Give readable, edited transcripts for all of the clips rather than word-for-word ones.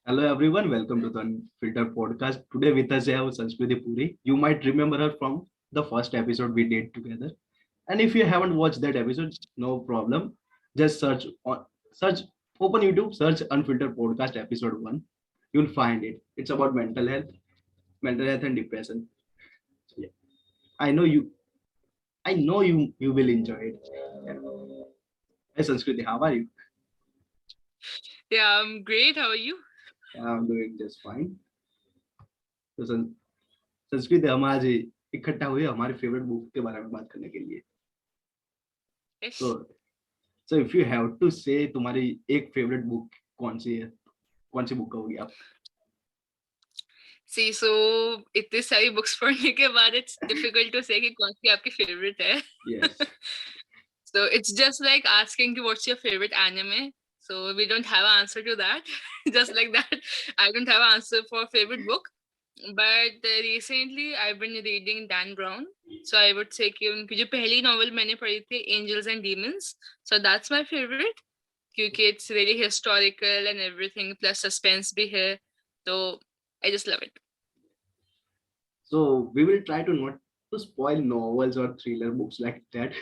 Hello everyone, welcome to the Unfiltered podcast. Today with us I have Sanskriti Puri. You might remember her from the first episode we did together. And if you haven't watched that episode, no problem. Just search open YouTube, search Unfiltered Podcast episode 1. You'll find it. It's about mental health and depression. So, yeah, I know you I know you will enjoy it. Yeah. Hey Sanskriti, how are you? Yeah, I'm great. How are you? I'm doing just fine. तो संस्कृत हम आज इकट्ठा हुए हमारे favourite book के बारे में बात करने के लिए तो Yes. So if you have to say तुम्हारी एक फेवरेट बुक कौन सी है कौन सी बुक कहोगे आप See, so इतने सारी बुक्स पढ़ने के बाद it's difficult to say कि कौन सी आपकी favorite है. Yes So it's just like asking कि what's your favorite anime. So we don't have an answer to that. Just like that, I don't have an answer for favorite book. But recently I've been reading Dan Brown. So I would say कि उनकी जो पहली novel मैंने पढ़ी थी Angels and Demons. So that's my favorite. क्योंकि it's really historical and everything plus suspense भी है. So I just love it. So we will try to not to spoil novels और thriller books like that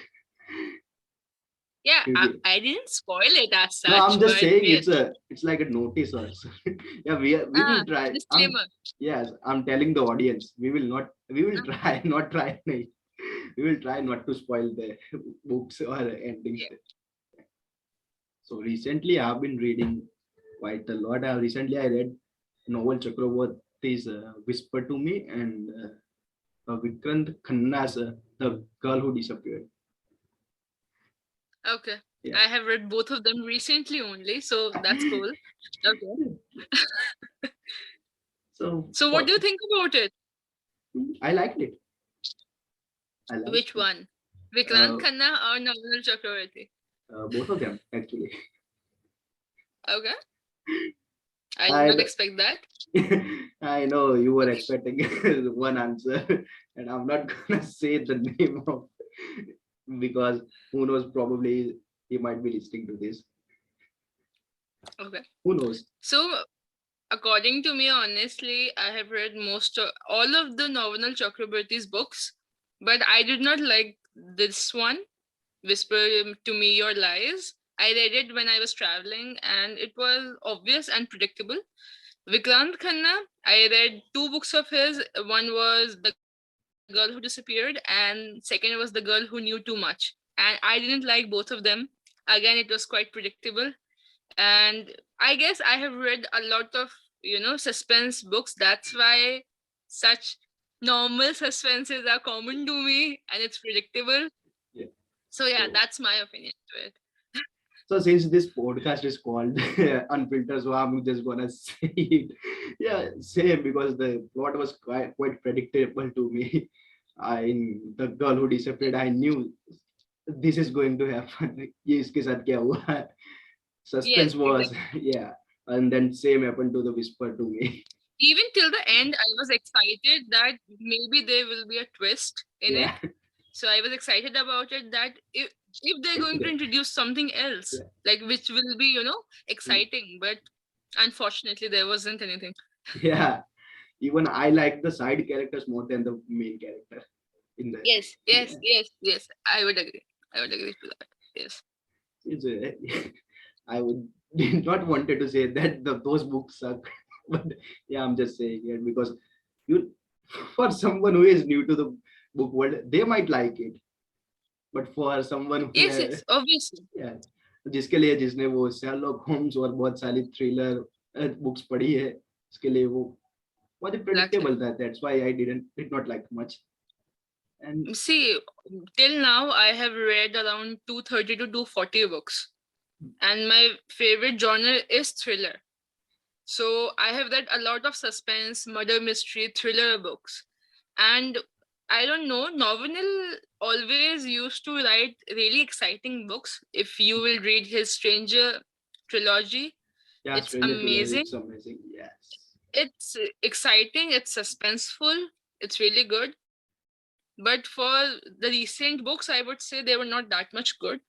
Yeah, क्योंकि I didn't spoil it as no I'm such, just but saying yes. it's like a notice also yeah we will try I'm Disclaimer. yes I'm telling the audience we will try not try nahi. We will try not to spoil the books or endings. Yeah. So recently, I've been reading quite a lot. Recently I read novel Chakravarti's "Whisper to Me" and Vikrant Khanna's "The Girl Who Disappeared." Okay. Yeah. I have read both of them recently only, so that's cool. Okay. So So what do you think about it? I liked it. I liked Which it. one? Vikrant Khanna or Naval Chakravarti? Both of them actually. Okay. I did I not expect that. I know you were Okay. expecting one answer, and I'm not gonna say the name of because who knows, probably he might be listening to this. Okay. Who knows? So according to me, honestly, I have read all of the Naval Chakrabarti's books, but I did not like this one, Whisper to Me Your Lies. I read it when I was traveling and it was obvious and predictable. Vikrant Khanna, I read two books of his. One was The Girl Who Disappeared, and second was The Girl Who Knew Too Much. And I didn't like both of them. Again, it was quite predictable. And I guess I have read a lot of, suspense books. That's why such normal suspenses are common to me and it's predictable. Yeah. So yeah, So, that's my opinion to it. so since this podcast is called Unfiltered, so I'm just gonna say it. Yeah, same because the plot was quite predictable to me. The girl who disappeared, I knew this is going to happen. ये इसके साथ क्या हुआ? Yes, Suspense was exactly. yeah, and then same happened to the whisper to me. Even till the end, I was excited that maybe there will be a twist in Yeah, it. So I was excited about it that if they're going to yeah, introduce something else, yeah. like which will be, exciting, but unfortunately there wasn't anything. Yeah. Even I like the side characters more than the main character in the Yes, yes, yeah. yes, yes. I would agree. I would agree to that. Yes. It's I would not wanted to say that those books suck, but yeah, I'm just saying it because you for someone who is new to the book world, they might like it, but for someone who Yes, has yes, obviously. yeah, जिसके लिए जिसने वो Sherlock Holmes और बहुत सारी thriller books पढ़ी है उसके लिए वो बहुत ही Exactly. predictable था. That's why I did not like much. And See, till now I have read around 230 to 240 books. And my favorite genre is thriller. So I have read a lot of suspense, murder mystery, thriller books. And I don't know, Novenil always used to write really exciting books. If you will read his Stranger trilogy, yeah, it's Stranger Trilogy, amazing. it's amazing. Yes. It's exciting, it's suspenseful, it's really good. But for the recent books, I would say they were not that much good.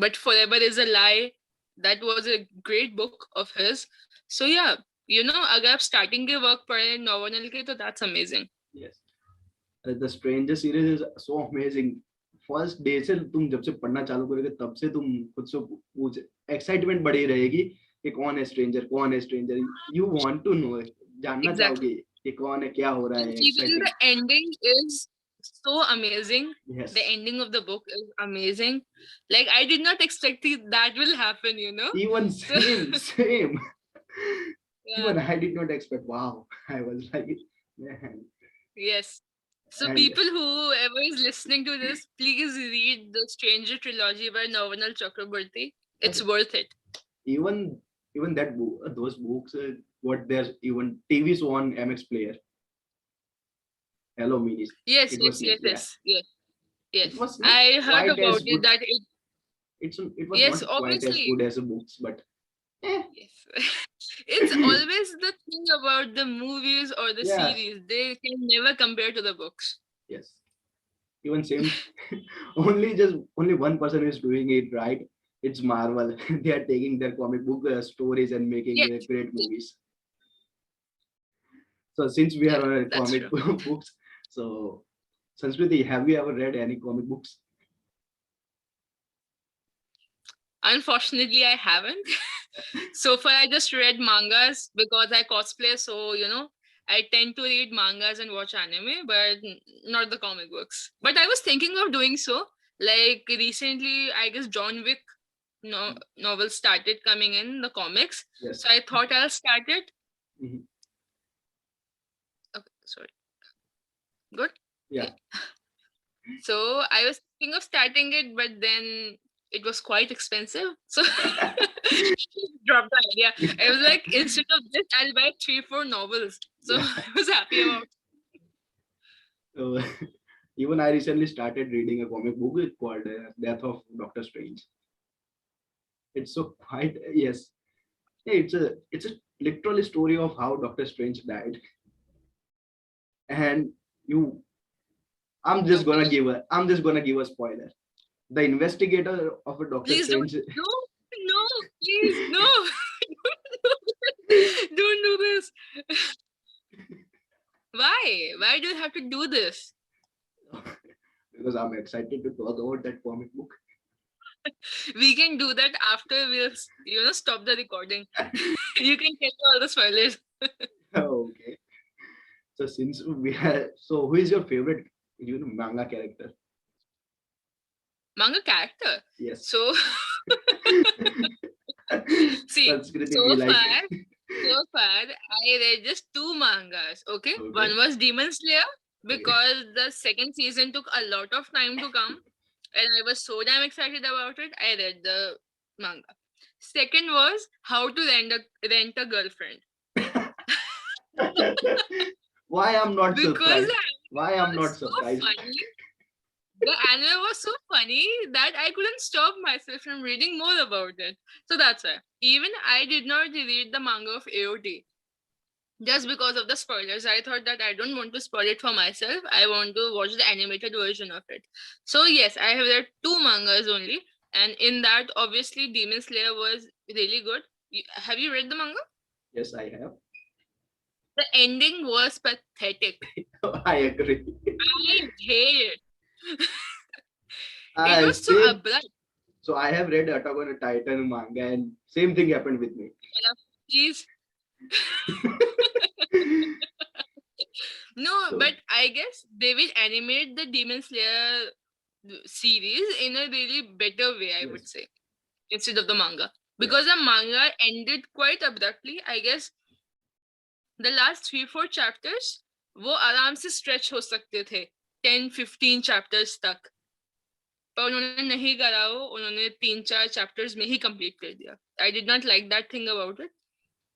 But Forever is a Lie, that was a great book of his. So yeah, अगर आप starting के work पढ़े novel के तो that's amazing. Yes. The Stranger series is so amazing. First day से तुम जब से पढ़ना चालू करोगे तब से तुम खुद से पूछ एक्साइटमेंट बढ़ी रहेगी कि कौन है stranger, you want to know, जानना Exactly. चाहोगे कि कौन है, क्या हो रहा है, Even exciting. the ending is so amazing. Yes, The ending of the book is amazing. Like I did not expect that will happen. Even So same yeah, even I did not expect. Wow, I was like, man. yes. So And people whoever is listening to this, please read the Stranger trilogy by Navanal Chakraborty. It's worth it. even even that book, those books, what there's even TV show on MX Player. Hello, Minis. Yes, It yes, was yes, yeah. yes, yes, It yes. was not I heard quite about as it good. that it. It was Yes, not quite as obviously. good as the books, but Yes. It's always the thing about the movies or the yeah, series. They can never compare to the books. yes. Even same, only one person is doing it right. It's Marvel. They are taking their comic book stories and making Yes, great movies. So since we are yeah, on that's comic true. books, so Sanskriti, have you ever read any comic books? Unfortunately, I haven't. So far, I just read mangas because I cosplay. So, I tend to read mangas and watch anime, but not the comic books. But I was thinking of doing so. Like recently, I guess John Wick novel started coming in the comics. Yes. So I thought I'll start it. Mhm. Okay, sorry. Good. Yeah. So I was thinking of starting it, but then it was quite expensive. So dropped the idea. I was like, instead of this, I'll buy 3, 4 novels. So Yeah. I was happy about it. So, even I recently started reading a comic book called Death of Doctor Strange. It's so quite yes. Yeah, it's a literal story of how Doctor Strange died. And you Okay. I'm just gonna give a spoiler. The investigator of a Doctor Please don't. Strange. No, no, please, no. Don't do this. Why? Why do you have to do this? Because I'm excited to talk about that comic book. We can do that after we'll, stop the recording. You can get all the spoilers. Okay. So who is your favorite manga character? Manga character. Yes. So see, Sanskriti so we like. far, I read just 2 mangas. Okay, Okay. one was Demon Slayer Okay. because the second season took a lot of time to come, and I was so damn excited about it. I read the manga. Second was How to Rent a Girlfriend. Why I'm not Because surprised? the Why anime I'm not was so surprised? funny. The anime was so funny that I couldn't stop myself from reading more about it. So that's why. Even I did not read the manga of AOT just because of the spoilers. I thought that I don't want to spoil it for myself. I want to watch the animated version of it. So yes, I have read 2 mangas only, and in that, obviously, Demon Slayer was really good. Have you read the manga? Yes, I have. The ending was pathetic. I agree. I hate it. It I was so same. abrupt. So I have read Attack on a Titan manga, and same thing happened with me. Please. No, So but I guess they will animate the Demon Slayer series in a really better way, I would yes, say, instead of the manga. yeah, Because the manga ended quite abruptly. I guess the last 3, 4 chapters वो आराम से stretch हो सकते थे 10, 15 chapters तक. पर उन्होंने नहीं करा वो उन्होंने 3, 4 chapters में ही complete कर दिया. I did not like that thing about it.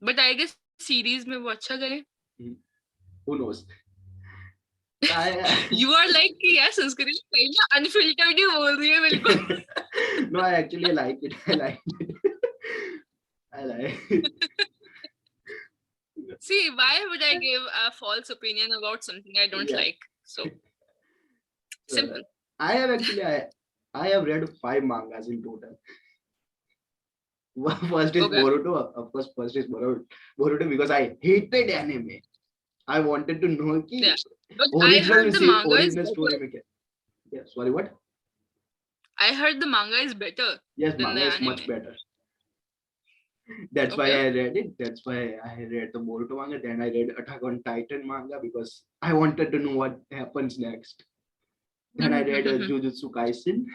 But I guess series में वो अच्छा करें. who knows? I, You are like कि यार संस्कृति सही में unfiltered ही बोल रही है बिल्कुल. no, I actually like it. I like it. I like it. See, why would I give a false opinion about something I don't Yeah. like? So Uh, simple. I have actually I have read 5 mangas in total. First is Okay. Boruto. Of course, first is Boruto because I hated anime. I wanted to know कि Yeah. But I heard the manga is original better. story में क्या. Yeah, sorry, what? I heard the manga is better Yes, than the manga is much anime. better. That's why Okay. I read it. That's why I read the Boruto manga. Then I read Attack on Titan manga because I wanted to know what happens next. Then I read Jujutsu Kaisen,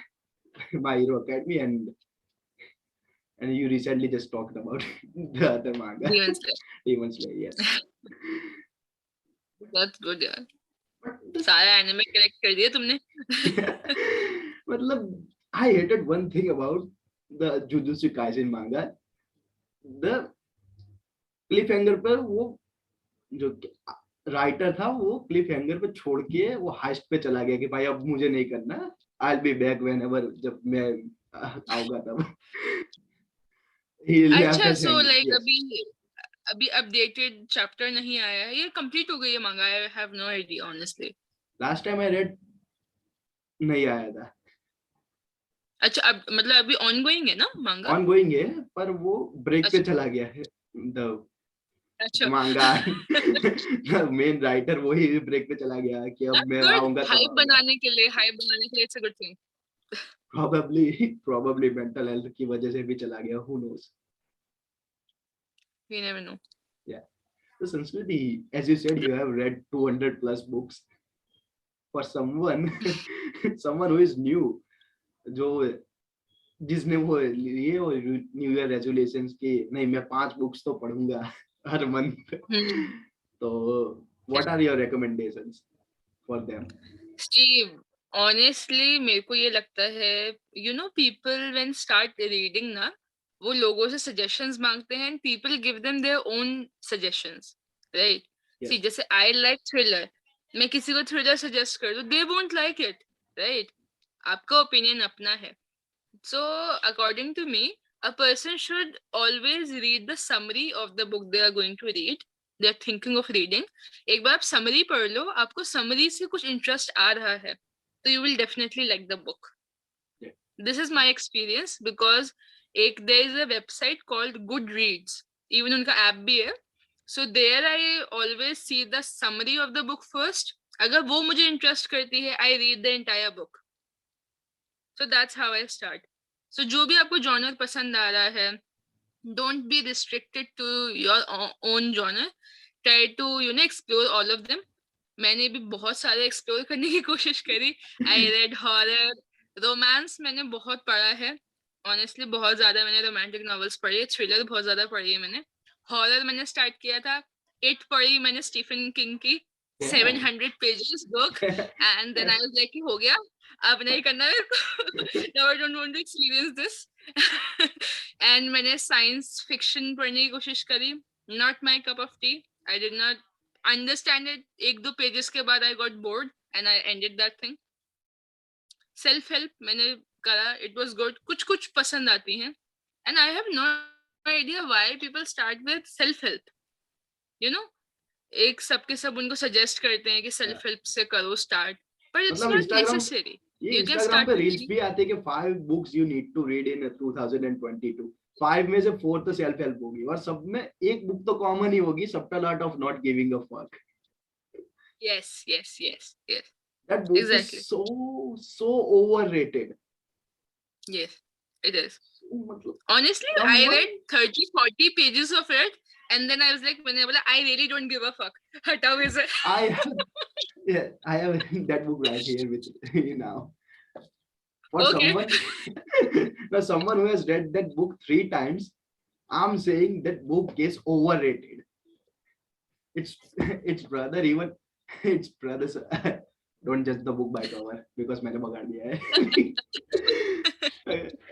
My Hero Academy, and you recently just talked about the other manga, Demon Slayer. Demon Slayer. Yes. That's good यार. But this, सारा anime correct कर दिया तुमने. मतलब, I hated one thing about the Jujutsu Kaisen manga. The cliffhanger पर वो जो writer था वो क्लिफ हैंगर पे छोड़ के वो हाइस्ट पे चला गया कि भाई अब मुझे नहीं करना. आई बी बैक व्हेन एवर, जब मैं आऊंगा तब. he left अच्छा, us so hanging. like Yes. अभी updated chapter नहीं आया है, ये complete हो गई है manga. I have no idea honestly. Last time I read नहीं आया था. अच्छा, अब मतलब अभी ongoing है ना manga? Ongoing है पर वो ब्रेक पे अच्छा. चला गया है. The अच्छा. manga the main writer वही ब्रेक पे चला गया कि अब That's मैं good. आऊंगा तब Hype आऊंगा. बनाने के लिए it's a good thing. Probably mental health की वजह से भी चला गया. Who knows? We never know. Yeah. So Sanskriti, as you said, you have read 200 plus books. For someone someone who is new, जो जिसने वो लिए वो न्यू ईयर रेजोल्यूशंस की नहीं मैं 5 बुक्स तो पढ़ूंगा हर मंथ. तो what are your recommendations for them? Steve, honestly मेरे को ये लगता है, people when start reading ना, वो लोगों से suggestions मांगते हैं and people give them their own suggestions, right? Yes. See, जैसे I like thriller, मैं किसी को thriller suggest कर दूं, they won't like it, right? आपका opinion अपना है. So according to me, a person should always read the summary of the book they are going to read. They are thinking of reading. एक बार आप summary पढ़ लो, आपको summary से कुछ interest आ रहा है, तो you will definitely like the book. Yeah. This is my experience because there is a website called Goodreads. Even उनका app भी है. So there I always see the summary of the book first. अगर वो मुझे interest करती है, I read the entire book. So that's how I start. So जो भी आपको genre पसंद आ रहा है, don't be restricted to your own genre. Try to explore all of them. मैंने भी बहुत सारे explore करने की कोशिश करी. I read horror, romance मैंने बहुत पढ़ा है. Honestly बहुत ज़्यादा मैंने romantic novels पढ़ी है, thriller बहुत ज़्यादा पढ़ी है मैंने. Horror मैंने start किया था. 8 पढ़ी मैंने Stephen King की 700 pages book and then I was like हो गया, अब नहीं करना मेरे को. Now I don't want to experience this. And मैंने science fiction पढ़ने की कोशिश करी. Not my cup of tea. I did not understand it. 1-2 pages के बाद I got bored and I ended that thing. Self help मैंने करा. It was good. कुछ पसंद आती हैं. And I have no idea why people start with self help. एक सबके सब उनको सजेस्ट करते हैं कि सेल्फ हेल्प से करो start, but it's not necessary. ये इंस्टाग्राम पे रील्स भी आते हैं कि 5 books you need to read in 2022. 5 में से 4 तो सेल्फ हेल्प होगी और सब में एक बुक तो कॉमन ही होगी, subtle art of not giving a fuck. yes. That book Exactly. is so overrated. Yes, it is. मतलब Honestly, I read 30-40 pages of it and then I was like, मैंने बोला I really don't give a fuck. हटाओ इसे. I have that book right here with you now. For Okay. someone who has read that book 3 times, I'm saying that book is overrated. It's brother, even it's brothers. Don't judge the book by cover because मैंने बगाड़ दिया है.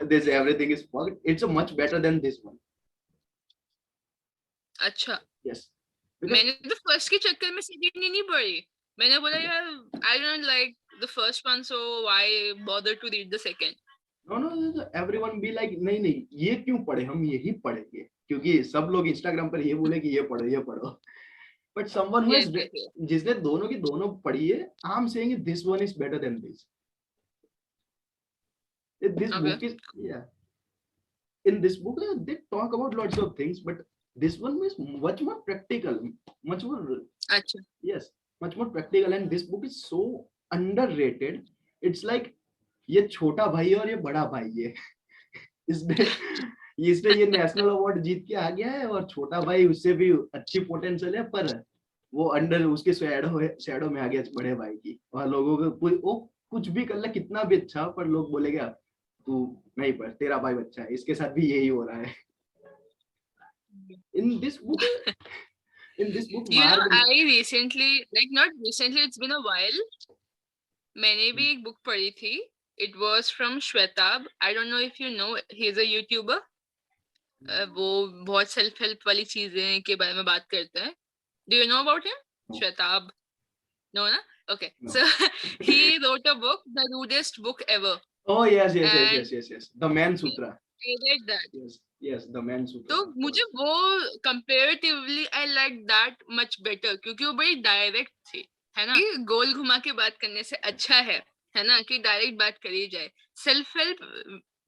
This everything is fucked. It's a much better than this one. अच्छा. Yes. मैंने तो first के चक्कर में second नहीं पढ़ी. मैंने बोला यार I don't like the first one, so why bother to read the second? No, everyone be like नहीं ये क्यों पढ़े, हम यही पढ़ेंगे क्योंकि सब लोग इंस्टाग्राम पर ये बोले कि ये पढ़ो. But someone who has जिसने दोनों की दोनों पढ़ी है, I'm saying this one is better than this. This book is in this book they talk about lots of things, but this one is much more practical, much more, Acha. yes, much more practical, and this book is so underrated. It's like ये छोटा भाई है और ये बड़ा भाई है। इसने इसने ये नेशनल अवार्ड जीत के आ गया है, और छोटा भाई उससे भी अच्छी पोटेंशियल है, पर वो अंडर उसके शैडो में आ गया बड़े भाई की, और लोगों को वो कुछ भी कर ले कितना भी अच्छा, पर लोग बोलेगा तू नहीं, पर तेरा भाई बच्चा है, इसके साथ भी यही हो रहा है। इन दिस बुक मार्ग, I recently, like not recently, it's been a while. मैंने भी एक बुक पढ़ी थी. It was from Shwetab. I don't know if you know. He's a YouTuber. वो बहुत सेल्फ हेल्प वाली चीजें के बारे में बात करते हैं. Do you know about him? No. Shwetab. No, na? Okay. No. So he wrote a book, the rudest book ever. oh yes, And the Man Sutra. I read that. Yes, the Man Sutra. तो मुझे वो comparatively I like that much better, क्योंकि वो बड़ी direct थी, है ना? कि गोल घुमा के बात करने से अच्छा है ना, कि डायरेक्ट बात करी जाए. Self help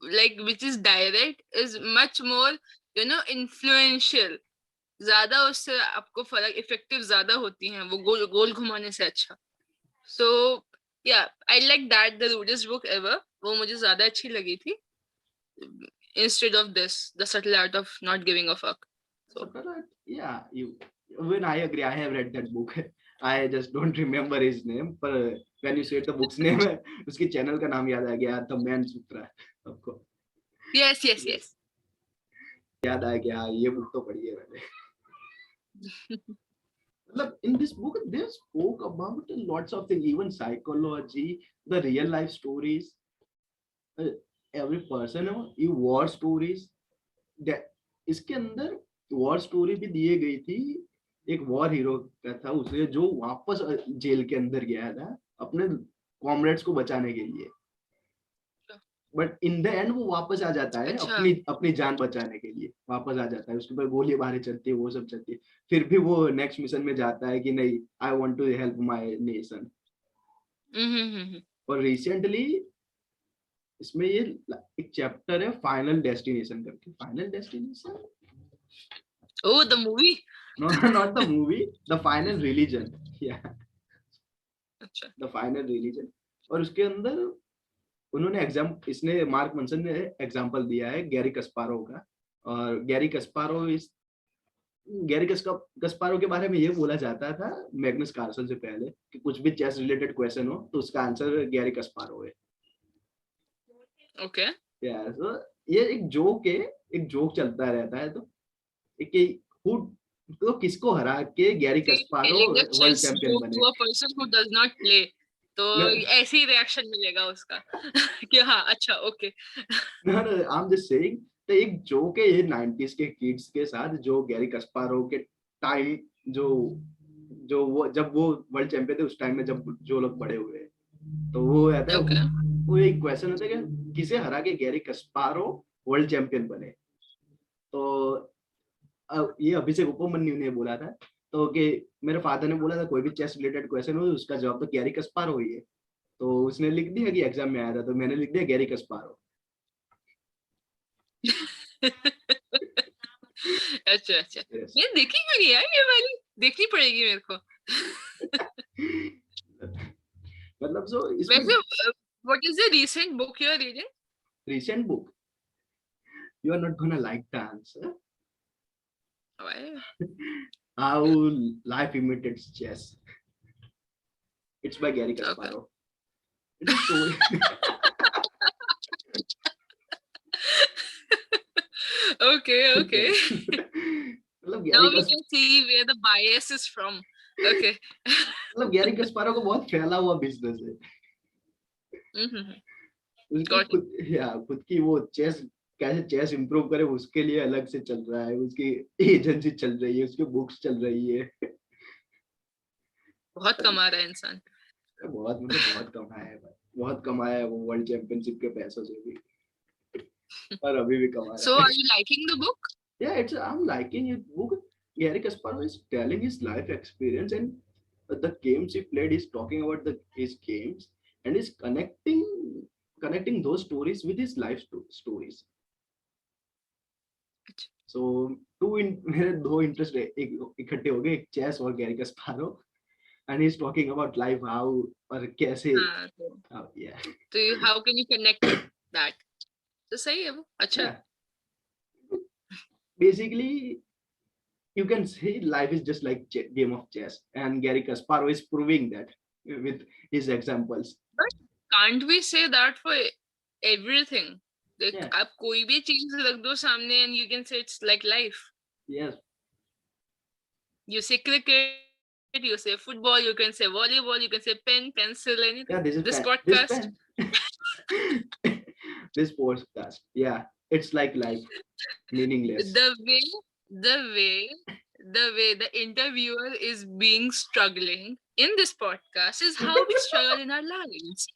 like which is direct is much more, you know, influential. ज्यादा उससे आपको फर्क इफेक्टिव ज्यादा होती हैं वो गोल घुमाने से अच्छा. So yeah, I like that, the rudest book ever. वो मुझे ज्यादा अच्छी लगी थी instead of this, the subtle art of not giving a fuck. So yeah, when I agree, I have read that book. I just don't remember his name, but when you said the book's name, उसकी channel का नाम याद आ गया, The Man Sutra. आपको yes. याद आया कि हाँ ये बुक तो पढ़ी है मैंने. मतलब in this book they spoke about lots of things, even psychology, the real life stories, every person, you war stories. इसके अंदर वॉर स्टोरी भी दिए गई थी. एक वॉर हीरो का था, उसे जो वापस जेल के अंदर गया था अपने कॉमरेड्स को बचाने के लिए, बट इन द एंड वो वापस आ जाता है. अच्छा. अपनी जान बचाने के लिए वापस आ जाता है. उसके ऊपर गोलीबारी चलती है, वो सब चलती है, फिर भी वो नेक्स्ट मिशन में जाता है कि नहीं, I want to help my nation. और रिसेंटली इसमें ये एक चैप्टर है फाइनल डेस्टिनेशन करके. Final destination, oh, the movie? no, not the movie, the final religion. Yeah, अच्छा. the final religion. और उसके अंदर उन्होंने इसने मार्क मनसन ने एग्जांपल दिया है गैरी कस्पारोव का. और गैरी कस्पारोव के बारे में ये बोला जाता था मैग्नस कार्लसन से पहले कि कुछ भी चेस रिलेटेड क्वेश्चन हो तो उसका आंसर गैरी कस्पारोव है. ओके. so ये एक जोक चलता रहता है. तो तो किसको हरा के गैरी कस्पारोव वर्ल्ड चैंपियन बने. To a person who does not play, तो ऐसी रिएक्शन मिलेगा उसका कि हाँ अच्छा okay. No, I'm just saying, तो एक जोक है ये 90s के किड्स के साथ, जो गैरी कस्पारोव के टाइम, जो वो जब वो वर्ल्ड चैंपियन थे उस टाइम में, जब जो लोग बड़े हुए, तो वो आता है. Okay. वो एक क्वेश्चन होता है कि किसे हरा के गैरी कस्पारोव वर्ल्ड चैंपियन बने. तो ये अभिषेक उपमन्यु ने बोला था. तो कि मेरे फादर ने बोला था कोई भी चेस रिलेटेड क्वेश्चन हो उसका जवाब तो गैरी कस्पारोव ही है. तो उसने लिख दिया कि एग्जाम में आया था, तो मैंने लिख दिया गैरी कस्पारोव. अच्छा. मैं देखी क्यों नहीं यार, ये वाली देखनी पड़ेगी मेरे को. मतलब सो वैसे what is the recent book you are reading? Recent book, you are not gonna like the answer. Why? How life imitates chess. It's by Gary Kasparov. It is so. Okay. मतलब Now we can see where the bias is from. Okay. मतलब Gary कस्पारोव को बहुत फैला हुआ business है. खुद की वो कैसे चेस इंप्रूव करे उसके लिए अलग से चल रहा है. उसकी एजेंसी चल रही है, उसकी बुक्स चल रही है. बहुत कमा रहा है इंसान. बहुत कमाया है वो वर्ल्ड चैंपियनशिप के पैसों से भी. और अभी भी कमा रहा है. So are you liking the book? Yeah, I'm liking it book. Gary Kasparov is telling his life experience and the games he played. He's talking about his games and he's connecting those stories with his life stories. So मेरे दो interest इकट्ठे हो गए, एक chess और Gary कस्पारो, and he's talking about life, how और कैसे हाँ, yeah. तो how can you connect that? तो सही है वो, अच्छा है. Yeah, basically you can say life is just like game of chess, and Gary Kasparov is proving that with his examples. But can't we say that for everything? Like Yeah, आप कोई भी चीज रख दो सामने and you can say it's like life. yes. You say cricket, you say football, you can say volleyball, you can say pen, pencil, anything. Yeah, this is This pen. This podcast. pen. This podcast. Yeah, it's like life, meaningless. The way, the way, the way the interviewer is being struggling in this podcast is how we struggle in our lives.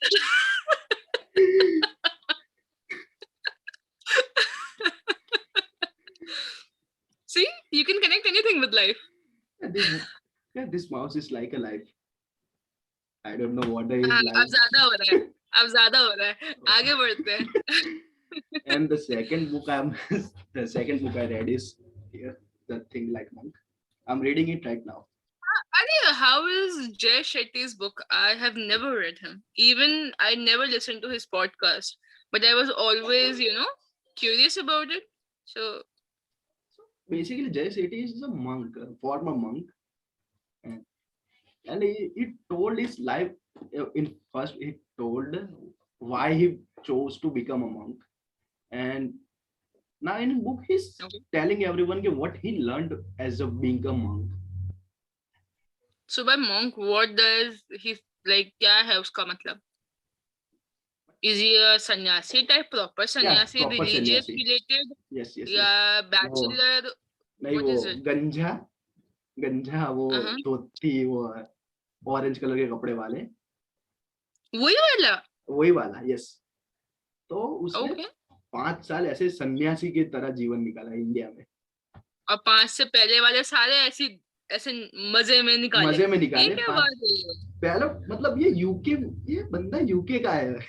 See, you can connect anything with life. This mouse is like a life. I don't know what is हाँ, life. अब ज्यादा हो रहा है, अब ज्यादा हो रहा है, आगे बढ़ते हैं. And the second book the second book I read is here, The Thing Like Monk. I'm reading it right now. How is Jay Shetty's book? I have never read him. Even I never listened to his podcast, but I was always, curious about it. So Basically, Jay Shetty is a monk, a former monk, and he told his life. In first, he told why he chose to become a monk, and now in his book, he's okay. telling everyone what he learned as a being a monk. So by monk, what does he like? क्या है उसका मतलब? Is he a sannyasi type, proper sannyasi, proper religious sannyasi. related? Yes. Yeah, bachelor. नहीं What वो is it? गंजा वो धोती वो orange colour के कपड़े वाले, वही वाला यस. तो उसने 5 साल ऐसे सन्यासी की तरह जीवन निकाला इंडिया में, और 5 से पहले वाले सारे ऐसे मजे में निकाले. ये क्या बात है? पहले मतलब ये बंदा यूके का है,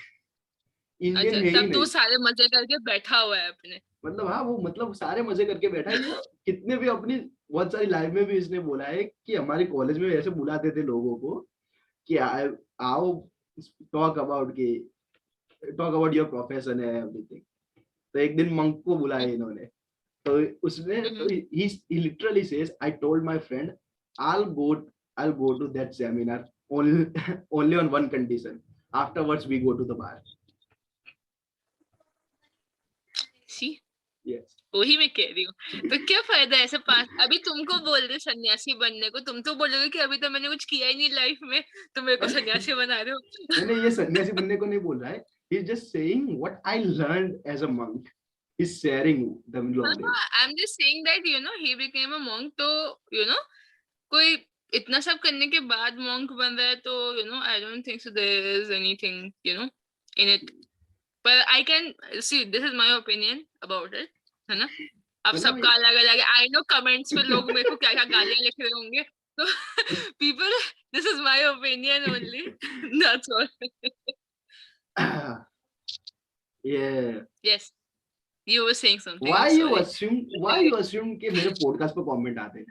इंडियन है ही तब नहीं. तो सारे मजे करके बैठा हुआ है अपने, मतलब हाँ वो मतलब सारे मजे करके बैठा है. ये कितने भी अपनी बहुत सारी लाइफ में भी इसने बोला है कि हमारे कॉलेज में ऐसे बुलाते थे लोगों को कि आओ टॉक अबाउट योर प्रोफेशन है एवरीथिंग. तो एक दिन मंक को बुलाया इन्होंने, तो उसने तो he literally says I told my friend I'll go to that seminar only on one condition, afterwards we go to the bar. See? Yes. वही मैं कह रही हूँ. तो क्या फायदा ऐसे 5 अभी तुमको बोल रहे सन्यासी बनने को, तुम तो बोलोगे कि अभी तो मैंने कुछ किया ही नहीं लाइफ में, तो मेरे को सन्यासी बना रहे हो. नहीं ये सन्यासी बनने को नहीं बोल रहा है. He is just saying what I learned as a monk. He's sharing the knowledge. I'm just saying that he became a monk, तो कोई इतना सब करने के बाद monk बन रहा है, तो I don't think so there is anything in it. But I can see, this is my opinion about it, है ना. अब सबका अलग अलग है. I know comments में लोग मेरे को क्या क्या गालियां लिख रहे होंगे, तो people, this is my opinion only. That's all. Yeah. Yes, you were saying something. Why you assume कि मेरे podcast पे comment आते हैं?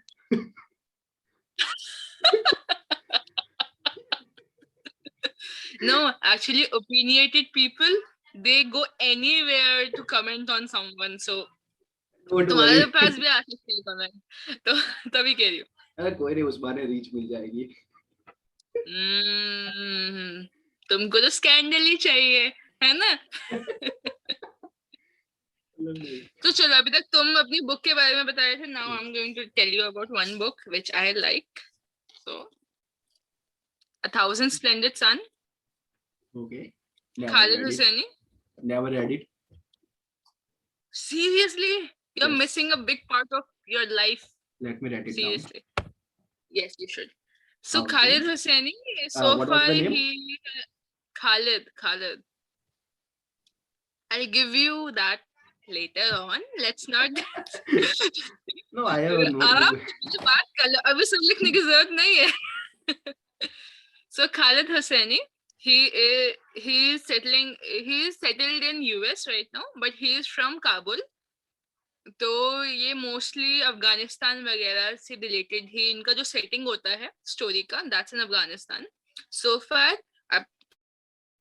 No, actually opinionated people, they go anywhere to comment on someone. So तुम्हारे पास भी आ सकते हैं comment, तो तभी कह रही हूँ. अरे कोई नहीं, उस बारे रीच मिल जाएगी. तुमको तो स्कैंडल ही चाहिए, है ना. तो चलो, अभी तक तुम अपनी बुक के बारे में बता रहे थे. Now I am going to tell you about one book which I like. So A Thousand Splendid Sun. Okay. Khalid Hosseini. Never read it. Seriously? You're missing a big part of your life. Let me write it Seriously. down. Yes, you should. So Khalid Hosseini, so far he... Khalid. I'll give you that later on. Let's not... No, I have a notebook. बात कर लो, अभी सब लिखने की जरूरत नहीं है. So Khalid Hosseini, he is settled in US right now, but he is from Kabul, तो ये मोस्टली अफगानिस्तान वगैरह से रिलेटेड ही इनका जो सेटिंग होता है स्टोरी का, दैट्स इन अफगानिस्तान. सो फार अब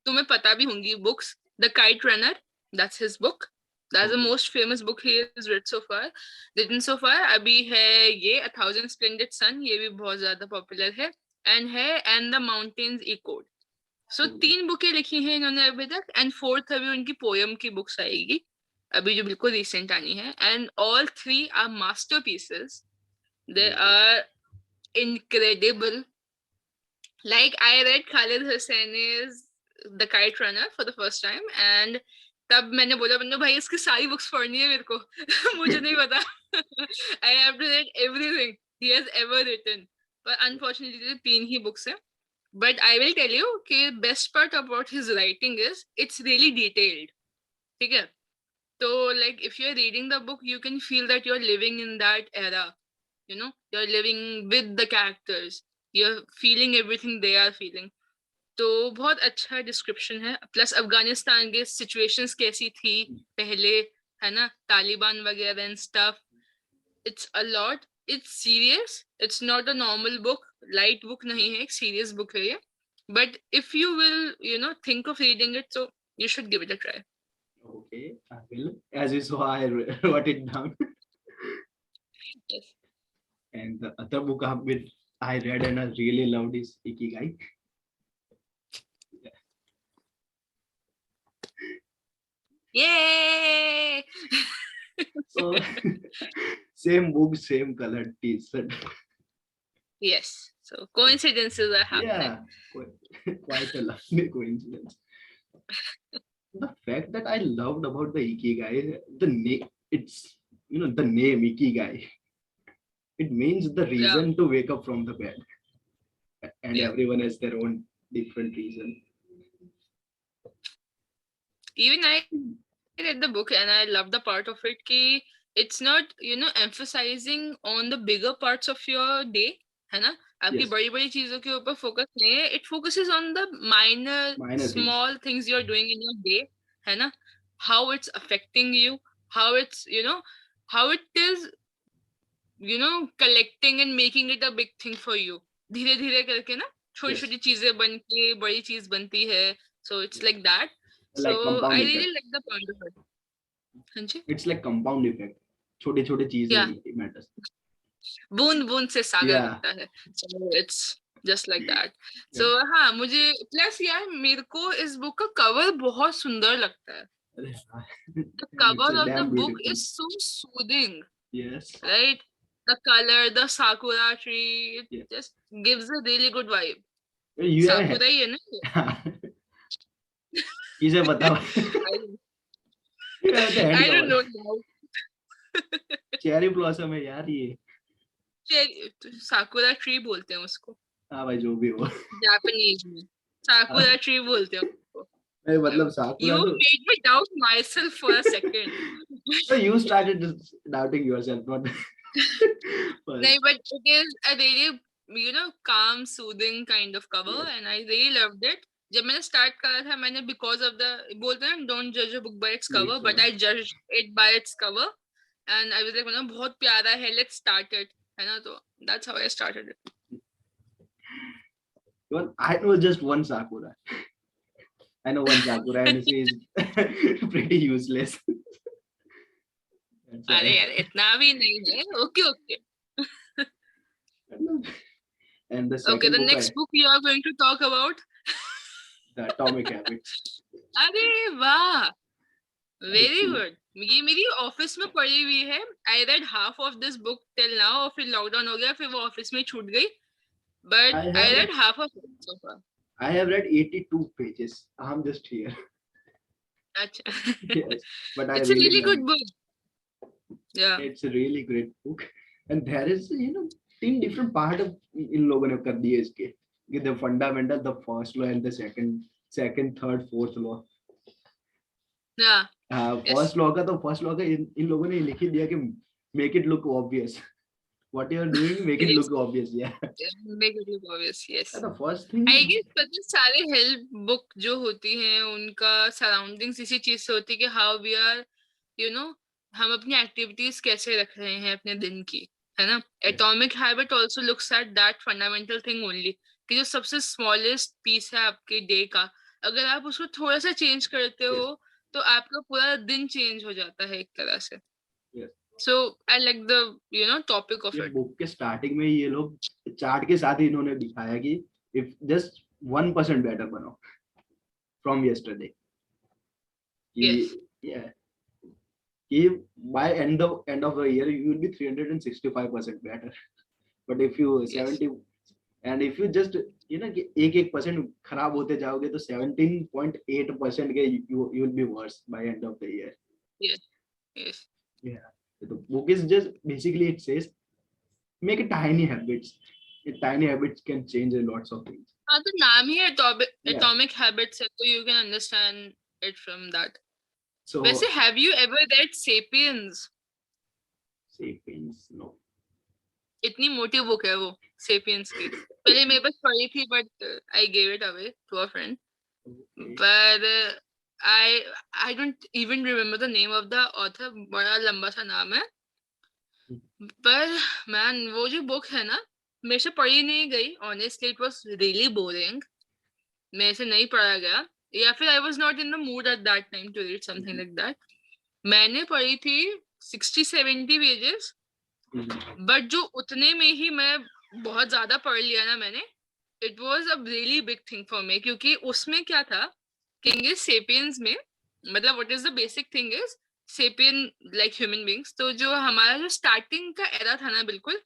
तुम्हें पता भी होंगी books. The kite runner, that's his book. That's the most famous book he has written so far. अभी है ये अ थाउजेंड स्प्लेंडेड सन, ये भी बहुत ज्यादा पॉपुलर है. And the mountains echoed. So 3 बुकें लिखी हैं इन्होंने अभी तक. एंड फोर्थ अभी उनकी पोयम की बुक्स आएगी अभी, जो बिल्कुल रिसेंट आनी है. And all 3 are masterpieces. They are incredible. Like I read Khalid Hosseini's The Kite Runner for the first time, and तब मैंने बोला बन्नू भाई इसकी सारी बुक्स पढ़नी है मेरे को. मुझे नहीं पता. I have to read everything he has ever written. But unfortunately 3 he books हैं. But I will tell you कि best part about his writing is it's really detailed. ठीक है. So like if you're reading the book, you can feel that you're living in that era. You know, you're living with the characters. You're feeling everything they are feeling. तो बहुत अच्छा description है. Plus Afghanistan के situations कैसी थी पहले, है ना, तालिबान वगैरह and stuff. It's a lot. It's serious. It's not a normal book. Light book नहीं है, एक सीरियस बुक है ये. But if you will think of reading it, so you should give it a try. Okay, I will. As you saw, I wrote it down. Yes. And the other book I read and I really loved is Ikigai. Yay! So same book, same colored t-shirt. Yes. So coincidences are happening. Yeah, quite a lovely coincidence. The fact that I loved about the Ikigai, the name, it's the name Ikigai. It means the reason to wake up from the bed, and everyone has their own different reason. Even I read the book and I love the part of it कि it's not emphasizing on the bigger parts of your day, है ना. आपकी बड़ी बड़ी चीजों के ऊपर focus नहीं है. It focuses on the minor small things you're doing in your day, है ना. How it's affecting you, how it's how it is collecting and making it a big thing for you. धीरे धीरे करके ना छोटी छोटी चीजें बन के बड़ी चीज बनती है. So it's like that. So I really like the point of it. हाँ जी. It's like compound effect. छोटे छोटे चीजें matters. बूंद बूंद से सागर बनता है. So it's just like that. So हाँ, मुझे प्लस यार मेरे को इस बुक का कवर बहुत सुंदर लगता है. The cover of the book is so soothing. Yes. Right? The color, the sakura tree, it just gives a really good vibe. Sakura ही है ना? किसे बताओ? I don't know. Cherry blossom है यार ये. साकुरा ट्री बोलते हैं उसको. हाँ भाई जो भी हो. जापानीज में साकुरा ट्री बोलते हैं उसको. मतलब साकुरा. You made me doubt myself for a second. So you started doubting yourself, not. नहीं, but it is a really calm, soothing kind of cover, and I really loved it. जब मैंने start करा था मैंने because of the बोलते हैं don't judge a book by its cover, but I judged it by its cover, and I was like बहुत प्यारा है, let's start it, है ना. तो that's how I started it. Well, I know just one Sakura. I know one Sakura, and she is pretty useless. अरे यार इतना भी नहीं है. Okay. And the second the next book you are going to talk about. The Atomic Habits. अरे वाह, very good. ये मेरी ऑफिस में पढ़ी हुई है. I read half of this book till now, और फिर लॉकडाउन हो गया, फिर वो ऑफिस में छूट गई. But I read half of it so far. I have read 82 pages. I'm just here. अच्छा. Yes, but it's a really good book. Yeah. It's a really great book, and there is 3 different part of इन लोगों ने कर दिए इसके. The fundamental, the first law, and the second, third, fourth law. Yeah. First law का इन लोगों ने लिख ही दिया कि make it look obvious. What you are doing, make it look obvious. Yeah. Make it look obvious. Yes. The first thing. I guess पता सारे help book जो होती हैं उनका surroundings इसी चीज से होती है कि how we are, हम अपनी एक्टिविटीज कैसे रख रहे हैं अपने दिन की, है ना. Atomic habit also looks at that fundamental thing only, कि जो सबसे स्मॉलेस्ट पीस है आपके डे का, अगर आप उसको थोड़ा सा चेंज करते हो तो आपका पूरा दिन चेंज हो जाता है एक तरह से. So I like the topic of ये इट. बुक के स्टार्टिंग में ये लोग चार्ट के साथ ही इन्होंने दिखाया कि इफ जस्ट 1% बेटर बनो फ्रॉम yesterday यस. कि yeah, कि by end of the year you will be 365% better, but if you yes. 70 and if you just कि एक एक परसेंट खराब होते जाओगे तो 17.8% के you will be worse by end of the year. Yes. Yes. Yeah, the book is just basically it says make a tiny habits. Tiny habits can change a lots of things. हाँ, तो नाम ही Yeah. Atomic habits है, तो you can understand it from that. So वैसे have you ever read sapiens? sapiens, no. इतनी मोटी book है वो सेपियंस की. पहले मेरे पास पढ़ी थी but I gave it away to a friend. पर I don't even remember the name of the author. बड़ा लंबा सा नाम है. पर मैन वो जो बुक है ना, मेरे से पढ़ी नहीं गई. Honestly it was really boring. मेरे से नहीं पढ़ा गया, या फिर I was not in the mood at that time to read something like that. मैंने पढ़ी थी 60-70 पेजेस, बट जो उतने में ही मैं बहुत ज्यादा पढ़ लिया ना मैंने. It was a really big thing for me, क्योंकि उसमें क्या था, किंग इज सेपियंस में, मतलब what is the basic thing is sapien like human beings. तो जो हमारा जो स्टार्टिंग का एरा था ना, बिल्कुल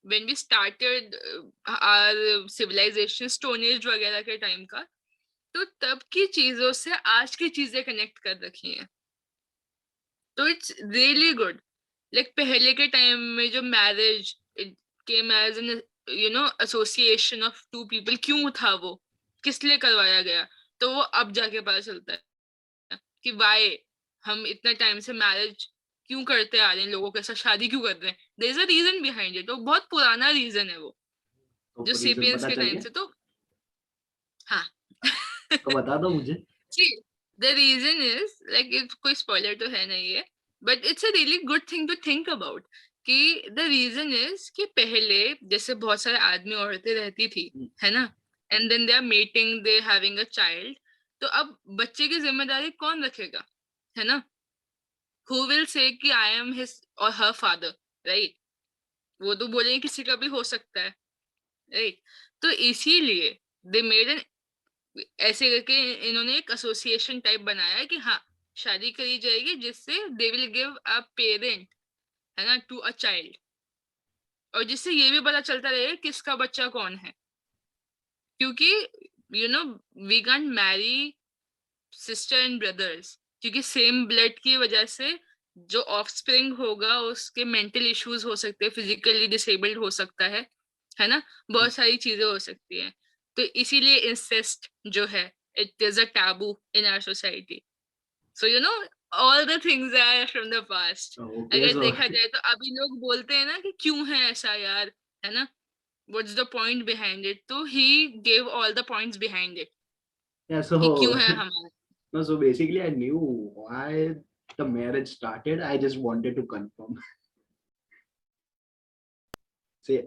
when we started our civilization, stone age वगैरह के टाइम का, तो तब की चीजों से आज की चीजें कनेक्ट कर रखी हैं. तो इट्स रियली गुड. लाइक पहले के टाइम में जो marriage came as an association of two people, क्यों था वो, किस लिए करवाया गया, तो वो अब जाके पता चलता है कि वाई हम इतना टाइम से मैरिज क्यों करते आ रहे हैं, लोगों के साथ शादी क्यों कर रहे हैं. There is a reason behind it. वो बहुत पुराना रीजन है वो, तो जो रीजन सेपियंस पता के चल टाइम गया से. तो हाँ. तो बता दो मुझे. See, the reason is like it कोई spoiler तो है नहीं है, but it's a really good thing to think about. कि the reason is कि पहले जैसे बहुत सारे आदमी औरतें रहती थी, है ना, and then they are mating, they having a child. तो अब बच्चे की जिम्मेदारी कौन रखेगा, है ना. Who will say कि I am his or her father, right? वो तो बोलेंगे किसी का भी हो सकता है, right? तो इसीलिए they made an ऐसे करके इन्होंने एक एसोसिएशन टाइप बनाया है कि हाँ, शादी करी जाएगी जिससे they will give a parent, है ना, टू अ चाइल्ड. और जिससे ये भी पता चलता रहे किसका बच्चा कौन है. क्योंकि we can't marry sister and brothers, क्योंकि सेम ब्लड की वजह से जो ऑफस्प्रिंग होगा उसके मेंटल इश्यूज हो सकते हैं, फिजिकली डिसेबल्ड हो सकता है ना, बहुत सारी चीजें हो सकती हैं. तो इसीलिए इंसेस्ट जो है, it is a taboo in our society. So all the things are from the past. Okay, अगर so देखा जाए तो अभी लोग बोलते हैं ना कि क्यों है ऐसा यार, है ना, what's the point behind it. तो he gave all the points behind it yeah, कि so क्यों है हमारा. no, so basically I knew why the marriage started. I just wanted to confirm. से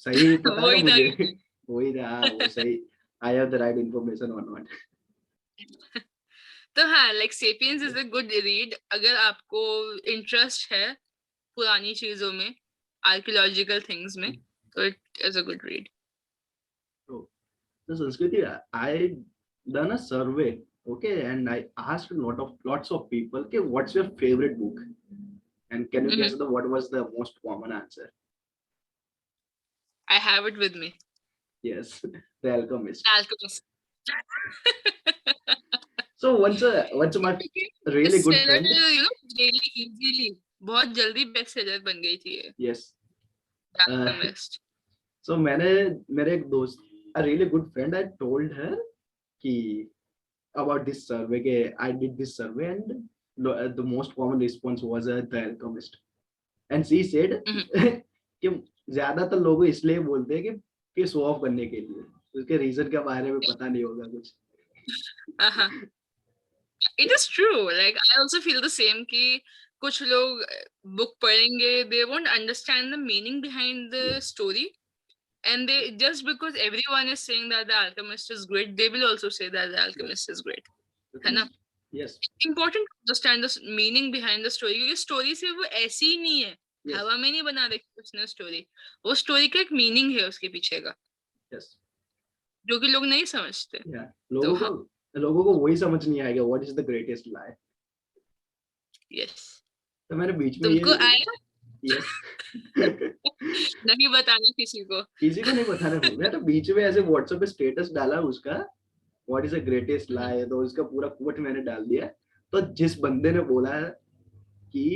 सही पता है वही था. मुझे. वही था, वो सही. I have the right information or not. तो हाँ, like sapiens is a good read अगर आपको इंटरेस्ट है पुरानी चीजों में, आर्कियोलॉजिकल थिंग्स में, तो it is a good read. So Sanskriti, I done a survey, okay, and I asked lots of people, okay, what's your favorite book? And can you guess what was the most common answer? I have it with me. Yes, The Alchemist. Alchemist. So once my really good bestseller, friend, really easily बहुत जल्दी best seller बन गई थी ये. yes, Alchemist. so मेरे एक दोस्त, a really good friend, I told her कि about this survey के I did this survey and the most common response was The Alchemist. And she said कि ज्यादातर लोग इसलिए बोलते हैं कि शो ऑफ करने के लिए, उसके रीजन के बारे में पता नहीं होगा कुछ. It is true. Like I also feel the same कि कुछ लोग बुक पढ़ेंगे, they won't understand the meaning behind the story, and they just because everyone is saying that the Alchemist is great, they will also say that the Alchemist is great, है ना? Yes. Important to understand the meaning behind the story, क्योंकि story सिर्फ वो ऐसी ही नहीं है, Yes. हवा में नहीं बना रखी उसने स्टोरी, वो स्टोरी का एक मीनिंग है उसके पीछे का, Yes. जो कि लोग नहीं समझते. Yeah. लोगों को वही समझ नहीं आएगा what is the greatest lie. Yes. तो मैंने बीच में तुमको आया? Yes. नहीं बताना किसी को नहीं बताना. मैं तो बीच में ऐसे WhatsApp पे स्टेटस डाला उसका what is the greatest lie, तो उसका पूरा कोट मैंने डाल दिया. तो जिस बंदे ने बोला कि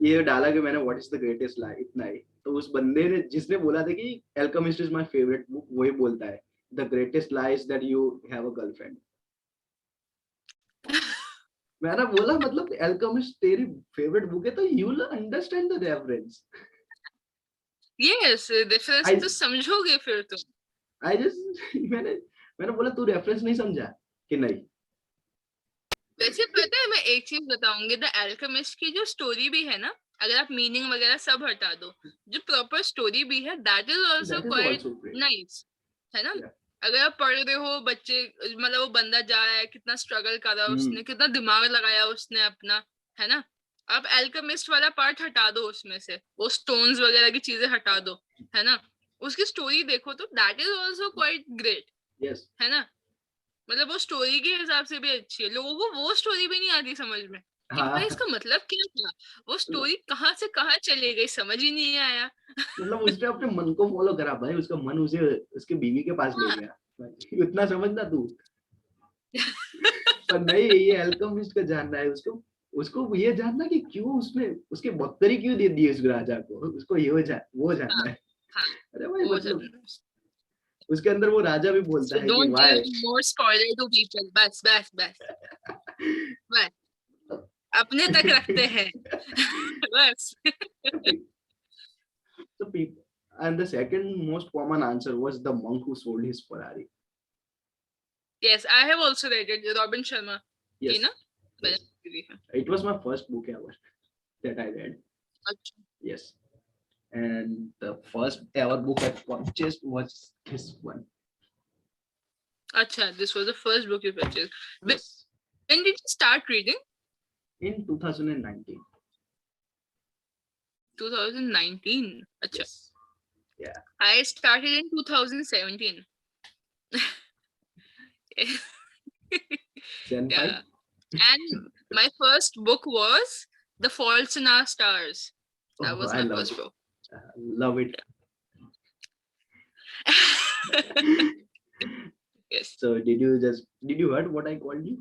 ये डाला कि मैंने what is the greatest lie इतना ही, तो उस बंदे ने जिसने बोला था कि Alchemist is my favorite book, वही बोलता है the greatest lie is that you have a girlfriend. मैंने बोला मतलब Alchemist तेरी फेवरेट बुक है तो you will understand the reference. Yes, reference तो समझोगे फिर तुम. I just मैंने बोला तू रेफरेंस नहीं समझा कि नहीं. वैसे पता है मैं एक चीज बताऊंगी, द एल्केमिस्ट की जो स्टोरी भी है ना, अगर आप मीनिंग वगैरह सब हटा दो, जो प्रॉपर स्टोरी भी है that is also quite nice, है ना? अगर आप पढ़ रहे हो बच्चे, मतलब वो बंदा जा रहा है, कितना स्ट्रगल करा उसने, कितना दिमाग लगाया उसने अपना, है ना? आप एल्केमिस्ट वाला पार्ट हटा दो उसमें से, वो स्टोन्स वगैरह की चीजें हटा दो, है ना? उसकी स्टोरी देखो तो that is also quite great, है ना? मतलब वो स्टोरी के हिसाब से भी अच्छी है. लोगों को वो स्टोरी भी नहीं आती समझ में कि भाई इसका मतलब क्या था, वो स्टोरी कहाँ से कहाँ चली गई, समझ ही नहीं आया. मतलब उसने अपने मन को फॉलो करा भाई, उसका मन उसे उसके बीवी के पास ले गया. इतना समझना तू. पर नहीं, ये अल्केमिस्ट का जानना है उसको ये जानना कि क्यों उसने उसके बकरी क्यों दे दी उस राजा को, उसको वो जानना है. अरे भाई मतलब उसके अंदर वो राजा भी बोलता है कि भाई more spoiler to people. बस अपने तक रखते हैं. बस. So people, and the second most common answer was the monk who sold his Ferrari. Yes, I have also read it. Robin Sharma. Yes. Yes. It was my first book ever that I read. Achha. Yes. And the first ever book I purchased was this one. Acha, this was the first book you purchased. Yes. When did you start reading? In 2019. 2019. Acha. Yes. Yeah. I started in 2017. Yeah. And my first book was The Faults in Our Stars. That was my first book. Love it. Yes. So did you heard what I called you?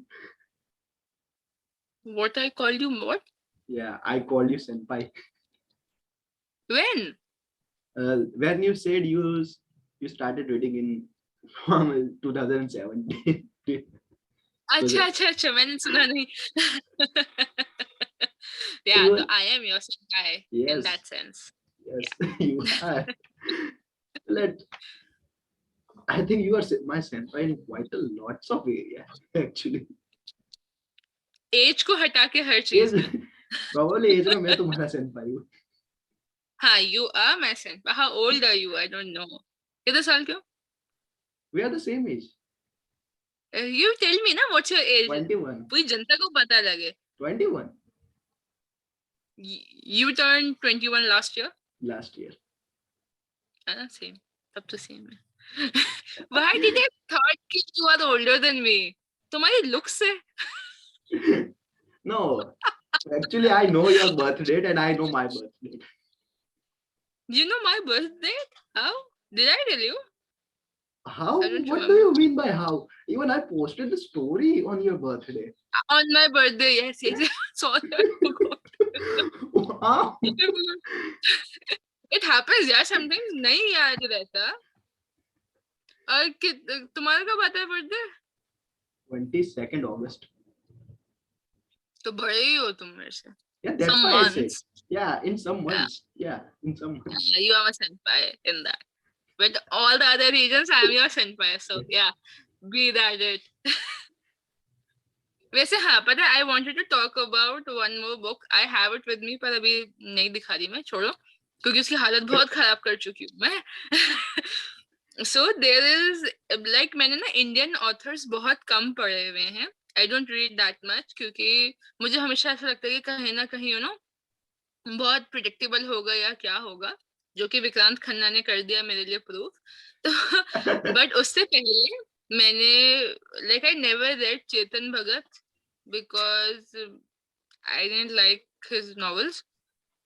What I called you? What? Yeah, I called you senpai. When? When you said you started reading in from 2017. अच्छा मैंने सुना नहीं. Yeah, so I am your senpai. Yes. In that sense. Yes, yeah. You are. I think you are my senpai in quite a lots of area actually. Age को हटा के हर चीज में. Probably age में मैं तुम्हारा senpai हूँ. हाँ, you are my senpai. How old are you? I don't know. कितने साल के हो? We are the same age. You tell me ना, what's your age? 21. पूरी जनता को पता लगे. 21. You turned 21 last year? Last year. Same. तब तो same है. Why did I thought कि you are older than me? तुम्हारी look से? No. Actually, I know your birth date and I know my birth date. You know my birth date? How? Did I tell you? How? What do you mean by how? Even I posted the story on your birthday. On my birthday, yes. Sorry, I forgot. Wow. It happens, yeah. Sometimes नहीं याद रहता. और तुम्हारा कब आता है birthday? 22nd August. तो बड़े ही हो तुम मेरे से. Yeah, that's why I said. Yeah, in some months. Yeah, in some months. You are my senpai in that. But all the other regions, I am your senpai. So yeah, be that it. वैसे हाँ पता है, I wanted to talk about one more book, I have it with me, पर अभी नहीं दिखा रही मैं, छोड़ो, क्योंकि उसकी हालत बहुत खराब कर चुकी हूँ मैं। सो देयर इज लाइक, मैंने ना इंडियन ऑथर्स बहुत कम पढ़े हुए हैं, I don't read that much, क्योंकि मुझे हमेशा ऐसा लगता है कि कहीं ना कहीं बहुत प्रिडिक्टेबल होगा या क्या होगा, जो कि विक्रांत खन्ना ने कर दिया मेरे लिए प्रूफ। तो बट उससे पहले मैंने like I never read Chetan Bhagat because I didn't like his novels,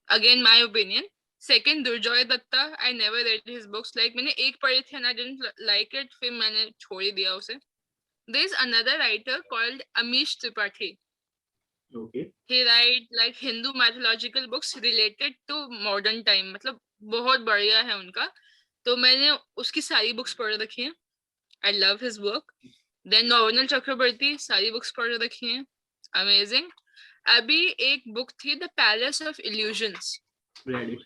again my opinion. Second, Durjoy Datta, I never read his books, like मैंने एक पढ़ी थी and I didn't like it, फिर मैंने छोड़ ही दिया उसे। There is another writer called Amish Tripathi, Okay. he write like Hindu mythological books related to modern time, मतलब बहुत बढ़िया है उनका, तो मैंने उसकी सारी बुक्स पढ़ रखी हैं, I love his work. Then Novoneel Chakraborty, सारी बुक्स पढ़ रखी हैं, अमेजिंग। अभी एक बुक थी the palace of illusions, Read it.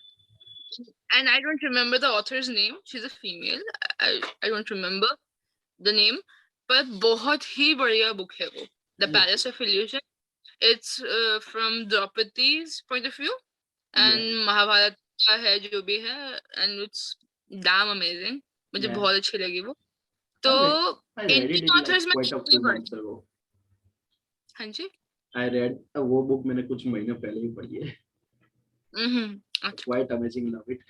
and I don't remember the author's name, she's a female, I don't remember the name, पर बहुत ही बढ़िया बुक है वो, the palace of illusion. It's from Draupadi's point of view, Yeah. and Mahabharata का है जो भी है, and it's damn amazing, मुझे Yeah. बहुत अच्छी लगी वो। तो I read it Indian like authors में quite a कितनी few पढ़ी? months ago. हाँ जी। I read वो book मैंने कुछ महीने पहले ही पढ़ी है. अच्छा। Quite amazing, love it.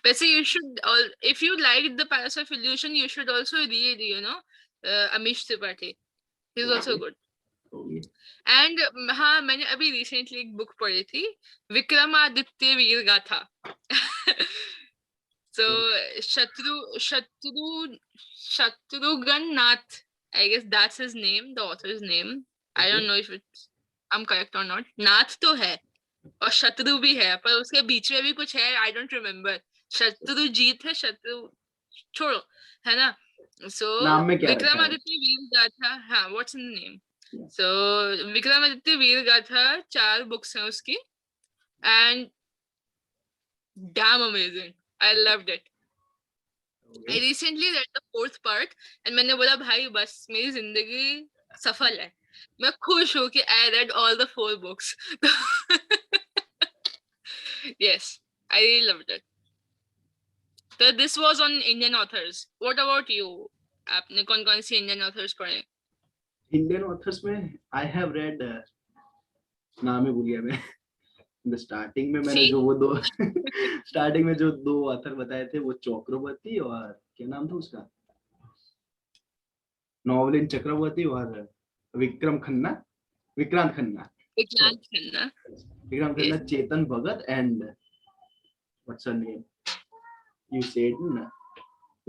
वैसे you should all, if you like the Palace of Illusion, you should also read, Amish Tripathi, he's also good. Okay. And हाँ, मैंने अभी रिसेंटली एक बुक पढ़ी थी, Vikramaditya Veer Gatha. So Shatrughna Nath, I guess that's his name, the author's name, I don't know if it's I am correct or not. Nath तो है और शत्रु भी है, पर उसके बीच में भी कुछ है, आई डोंट रिमेम्बर। शत्रु जीत है, शत्रु छोड़ो, है ना। सो नाम में क्या रखा है? विक्रमादित्य वीर गाथा, हाँ, what's in the name? So Vikramaditya Veer Gatha 4 books हैं उसकी, and damn amazing, I loved it. I recently read the 4th part and मैंने बोला भाई बस मेरी जिंदगी सफल है, मैं खुश हूँ कि I read all the 4 books. Yes, I really loved it. So this was on Indian authors. What about you? आपने कौन कौन सी Indian authors पढ़े? Indian authors में I have read नाम ही भूल गया मैं। स्टार्टिंग में मैंने जो वो दो स्टार्टिंग में जो 2 ऑथर बताए थे, वो चक्रवर्ती और क्या नाम था उसका, नॉवलिन चक्रवर्ती और Vikrant Khanna, Vikrant Khanna, Chetan Bhagat and what's her name, you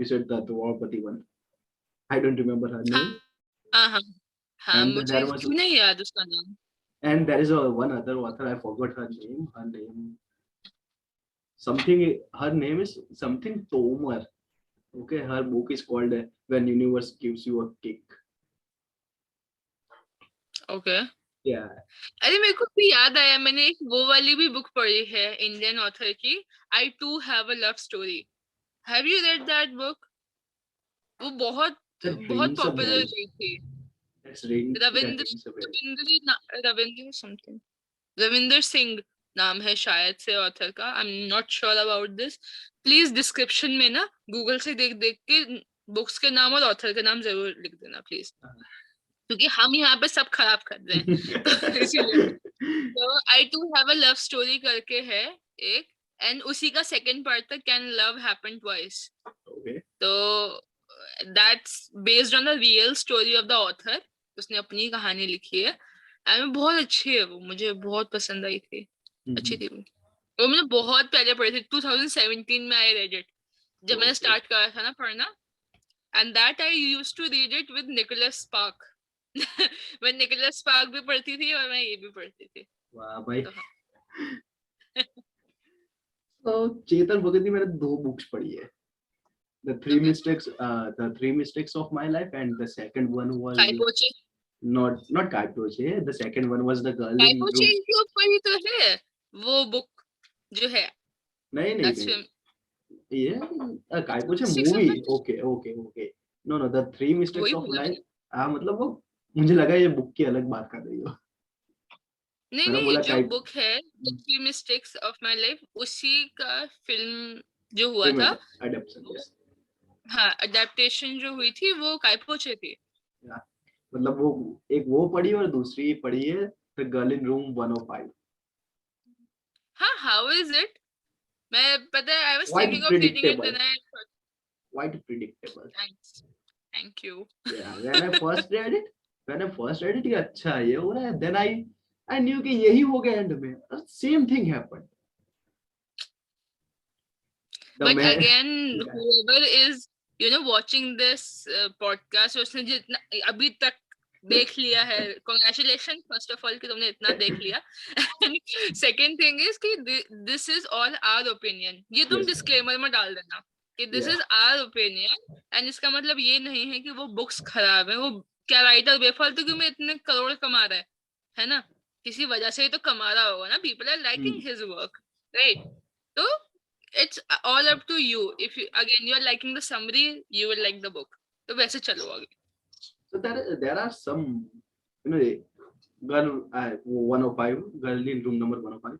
said the Draupadi one, I don't remember her name. हाँ, मुझे क्यों नहीं याद उसका नाम। And there is one other author, I forgot her name. Her name is something Tomar. Okay, her book is called When Universe Gives You a Kick. Okay. Yeah. अरे मेरे को भी याद आया, मैंने एक वो वाली भी बुक पढ़ी है इंडियन ऑथर की, I Too Have a Love Story. Have you read that book? वो बहुत पॉपुलर हुई थी। रविंदर सिंह नाम है शायद से ऑथर का, I am not sure about this. Please description में ना गूगल से देख के बुक्स के नाम और ऑथर के नाम जरूर लिख देना प्लीज, क्योंकि हम यहाँ पे सब खराब कर रहे हैं। तो इसीलिए तो I too have a love story करके है एक, एंड उसी का सेकंड पार्ट था कैन लव हैपन ट्वाइस। तो that's based on the real story of the author, उसने अपनी कहानी लिखी है एंड बहुत अच्छी है वो, मुझे बहुत पसंद आई थी, अच्छी थी वो मैंने बहुत पहले पढ़ी थी, 2017 में आई रेड इट, जब मैंने स्टार्ट करा था ना पढ़ना, and that I used to read it with Nicholas Spark. मैं निकोलस स्पार्क भी पढ़ती थी और मैं ये भी पढ़ती थी। वाह भाई। तो चेतन भगत की मैंने 2 बुक्स पढ़ी है, The Three Mistakes of My Life, and the second one was not Kaipoche. The second one was The Girl in Room. Kaipoche के ऊपर ही तो है वो बुक जो है। नहीं ये Kaipoche movie. Okay, no, The Three Mistakes of Life, हाँ, मतलब वो मुझे लगा ये बुक की अलग बात कर रही हो। नहीं मैंने नहीं, बोला जो काइट बुक है the three mistakes of my life, उसी का फिल्म जो हुआ फिल्म था, एडेप्शन, यस। हाँ अडेप्टेशन जो हुई थी वो काइपोचे थी। मतलब वो एक वो पढ़ी और दूसरी पढ़ी है द गर्ल इन रूम 105। हाँ, हाउ इज इट? मैं पता है, I was quite thinking of reading it, predictable, then I quite predictable. Thanks, thank you. Yeah, when I first read it, ये अच्छा ये हो रहा है, then I knew कि यही हो गया एंड में, same thing happened. The but man, again, yeah, whoever is watching this podcast, उसने जितना अभी तक देख लिया है, कॉन्ग्रेचुलेशन फर्स्ट ऑफ ऑल कि तुमने इतना देख लिया। एंड सेकेंड थिंग इज कि this is all our opinion, ये तुम yes, डिस्क्लेमर में डाल देना कि this yeah, is our opinion, and इसका मतलब ये नहीं है कि वो बुक्स खराब है। वो क्या राइटर बेफालतू क्यों में इतने करोड़ कमा रहा है ना? किसी वजह से ही तो कमा रहा होगा ना, people are liking his work, right? तो it's all up to you. If you again you are liking the summary, you will like the book. तो वैसे चलो आगे। so there are some, you know, girl, 105, girl in room number 105.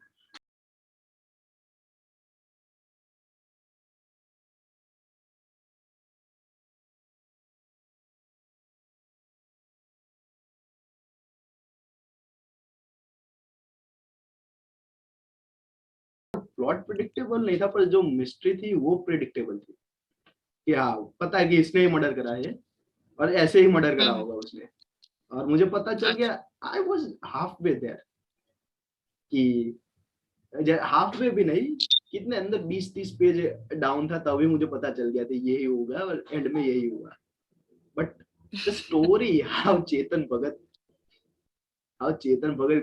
Plot predictable नहीं था पर जो mystery थी वो प्रिडिक्टेबल थी कि हाँ पता है कि इसने ही मर्डर करा है और ऐसे ही मर्डर करा होगा उसने। और मुझे पता चल अच्छा, गया, I was half way there कि हाफ वे भी नहीं, कितने अंदर 20-30 पेज डाउन था तभी मुझे पता चल गया था यही होगा और एंड में यही हुआ। But the story, how Chetan Bhagat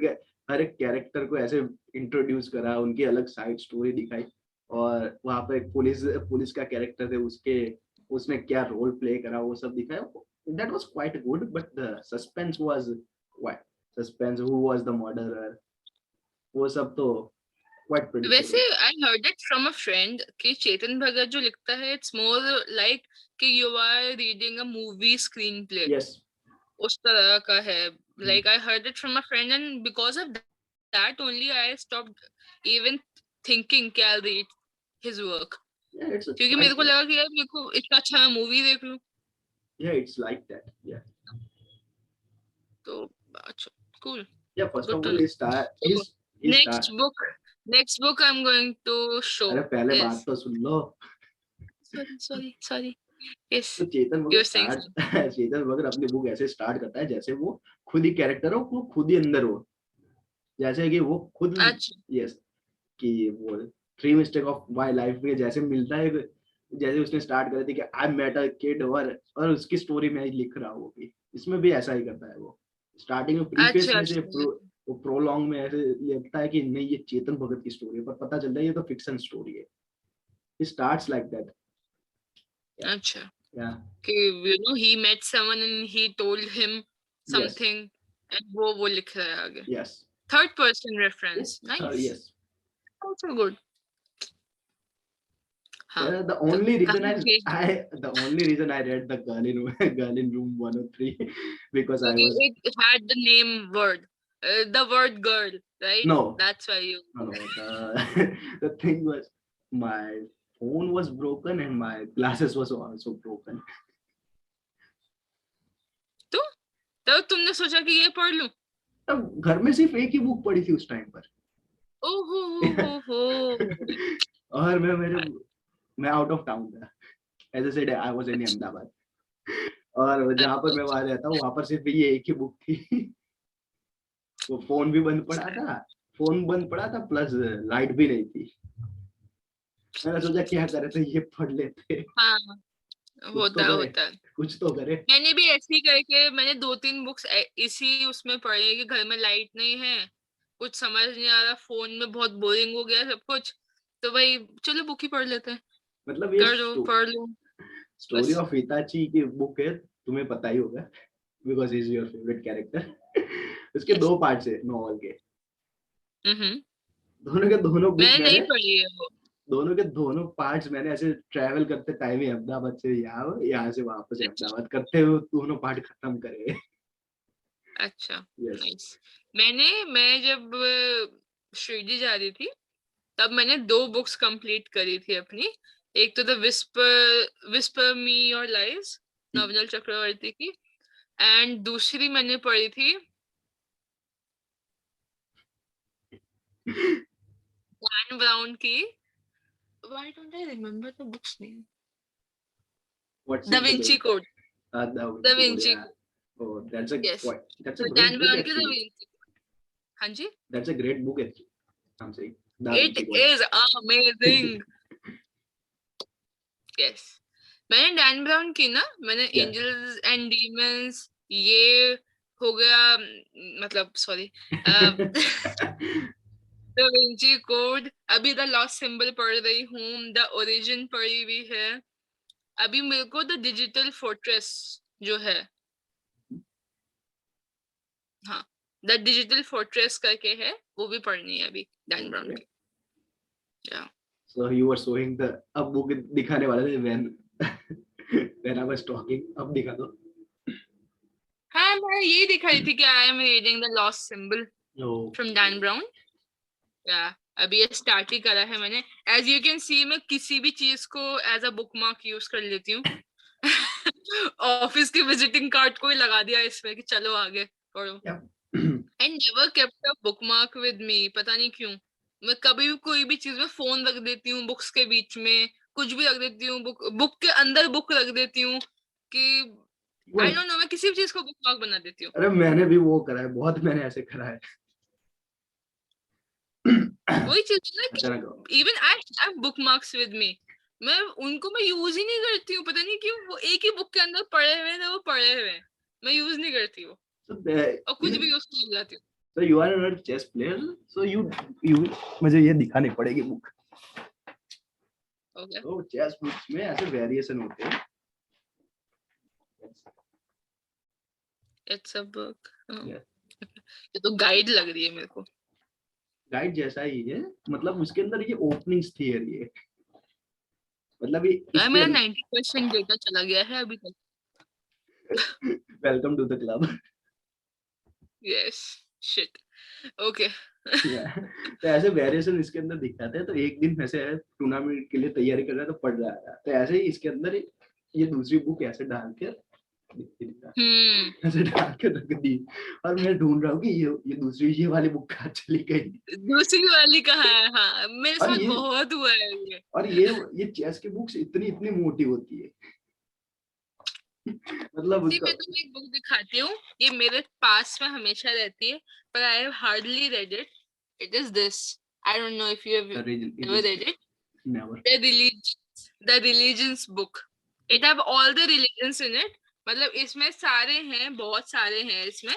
के हर एक कैरेक्टर को ऐसे इंट्रोड्यूस करा, उनकी अलग साइड स्टोरी दिखाई। और वहां पर एक पुलिस पुलिस का कैरेक्टर थे, उसके उसने क्या रोल प्ले करा वो सब दिखाया। That was quite good, but the suspense was what, suspense who was the murderer, वो सब तो क्वाइट वैसे predictable. I heard it from a friend कि चेतन भगत जो लिखता है, इट्स मोर लाइक कि you are reading a movie screen play, yes. उस तरह का है। Like I heard it from a friend, and because of that only I stopped even thinking कि I read his work, Yeah, it's a क्योंकि मेरे like को that. लगा कि यार मेरे को इतना अच्छा मूवी देख लूं। Yeah, it's like that. Yeah. तो अच्छा, cool, Yeah, first good of to all, know. So he next start book, next book I'm going to अरे show पहले बात is, तो सुन लो। sorry, yes, तो चेतन you Bhagat were saying start something. Chetan Bhagat अपनी book ऐसे start करता है जैसे वो खुद ही कैरेक्टर हो, वो खुद ही अंदर हो, जैसे कि वो खुद, अच्छा, यस, कि वो three mistake of my life में जैसे मिलता है, जैसे उसने स्टार्ट करी थी कि आई मेट अ किड, और उसकी स्टोरी में लिख रहा हूँ भी, इसमें भी ऐसा ही करता है वो। स्टार्टिंग में प्रीफेस अच्छा, में से अच्छा, वो प्रोलॉन्ग में ऐसे लगता है कि नहीं ये चेतन भगत की स्टोरी है, पर पता चलता है ये तो फिक्शन स्टोरी है। It starts like that. Yeah. अच्छा, Yeah. कि he met someone and he told him Yes. something, and वो लिख रहा है आगे, Yes. third person Yes. reference, nice, Yes. also good. हाँ, The तो only reason कहाँ थे? the only reason I read the girl in girl in room 103 because I क्योंकि was it had the name word, the word girl, right? no, That's why you. no, the thing was my phone was broken and my glasses was also broken. तो तब तुमने सोचा कि ये पढ़ लूं? तब घर में सिर्फ एक ही बुक पड़ी थी उस टाइम पर। ओहो हो। और मैं आउट ऑफ टाउन था, as I said I was in अच्छा, अहमदाबाद, और जहाँ पर मैं अच्छा, वहां रहता हूँ वहां पर सिर्फ ये एक ही बुक थी। वो फोन बंद पड़ा था प्लस लाइट भी नहीं थी। मैंने सोचा क्या करे थे ये पढ़ लेते, हाँ, कुछ तो करे, होता है। कुछ तो करे। मैंने भी ऐसे ही करके मैंने 2-3 बुक्स इसी उसमें पढ़ी है कि घर में लाइट नहीं है, कुछ समझ नहीं आ रहा, फोन में बहुत बोरिंग हो गया सब कुछ, तो भाई चलो बुक ही पढ़ लेते हैं, मतलब ये कर लो पढ़ लो स्टोरी बस। ऑफ हिताची की बुक है, तुम्हें पता ही होगा because is your favourite character. उसके यस। दो पार्ट्स है नॉवल के, हम्म। दोनों के दोनों बुक मैंने नहीं मैंने, पढ़ी है वो। दोनों के दोनों पार्ट्स मैंने ऐसे ट्रैवल करते टाइम ही अहमदाबाद से यहाँ से वापस अच्छा, अहमदाबाद करते हुए दोनों पार्ट खत्म करे। अच्छा, Yes. नाइस। मैं जब शिरडी जा रही थी तब मैंने 2 बुक्स कंप्लीट करी थी अपनी। एक तो the whisper me your lies, Novoneel Chakraborty की, एंड दूसरी मैंने पढ़ी थी डैन ब्राउन की। Why don't I remember the books name? What's the in the Vinci name? Code. Da the Vinci Code. Vinci Yeah. Code, Oh, yes. that's a तो great Dan book Brown की the actually. Vinci, हाँ जी, That's a great book actually. I'm saying Da it Vinci Code. Is amazing. Yes, मैंने Dan Brown की ना, मैंने Yeah. Angels and demons, ये हो गया, मतलब सॉरी, द विंची कोड, अभी द लॉस्ट सिंबल पढ़ रही हूँ, द ओरिजिन पढ़ी हुई है। अभी मेरे को द डिजिटल फोर्ट्रेस जो है, हाँ, द डिजिटल फोर्ट्रेस करके है, वो भी पढ़नी है अभी डैन ब्राउन Okay. की। Yeah. So you were showing the अब book दिखाने वाले थे when I was talking. अब दिखा दो. हाँ, मैं यही दिखा रही थी कि I am reading the lost symbol No. From Dan brown. या अभी ये स्टार्ट ही करा है मैंने। एज यू कैन सी, मैं किसी भी चीज को as a bookmark use कर लेती हूँ। ऑफिस की विजिटिंग कार्ड को ही लगा दिया इसमें कि चलो आगे पढ़ो। Yeah. I never kept a book mark with me, पता नहीं क्यों। मैं कभी भी कोई भी चीज में फोन रख देती हूँ, बुक्स के बीच में कुछ भी रख देती हूँ, बुक के अंदर बुक रख देती हूँ कि आई Well, डोंट नो, मैं किसी भी चीज को बुक मार्क बना देती हूँ। अरे मैंने भी वो करा है, बहुत मैंने ऐसे करा है. वही चीज ना अचानक कि even I have book marks with me, मैं यूज ही नहीं करती हूँ, पता नहीं क्यों। वो एक ही बुक के अंदर पड़े हुए हैं, वो पड़े हुए हैं, मैं यूज नहीं करती वो, और कुछ भी यूज कर जाती हूँ। So you are a chess player, so you मुझे ये दिखानी पड़ेगी बुक. ओके, तो चेस बुक्स में ऐसे वेरिएशन होते हैं. It's a book. Yeah. ये तो गाइड लग रही है मेरे को। गाइड जैसा ही है, मतलब उसके अंदर ये ओपनिंग्स थी ये, मतलब ये यार इसके मेरा 90% डेटा चला गया है अभी तक। Welcome to the club. Yes, shit, okay. तो ऐसे वेरिएशन इसके अंदर दिखाते हैं. तो एक दिन ऐसे टूर्नामेंट के लिए तैयारी कर रहा है तो पढ़ रहा था, तो ऐसे ही इसके अंदर ये दूसरी बुक ऐसे डाल के ऐसे डाल के रख दी, और मैं ढूंढ रहा हूँ कि ये दूसरी ये वाली बुक कहाँ चली गई. दूसरी वाली कहाँ है? हाँ, मेरे और साथ ये बहुत हुआ है ये। और ये चेस की बुक्स इतनी इतनी मोटी होती है. मतलब सी, उसका मैं तुम्हें एक बुक दिखाती हूँ, ये मेरे पास में हमेशा रहती है, पर I have hardly read it. It is this, I don't know if you have ever read it, never. The religions book. It have all the religions in it, मतलब इसमें सारे हैं, बहुत सारे हैं इसमें।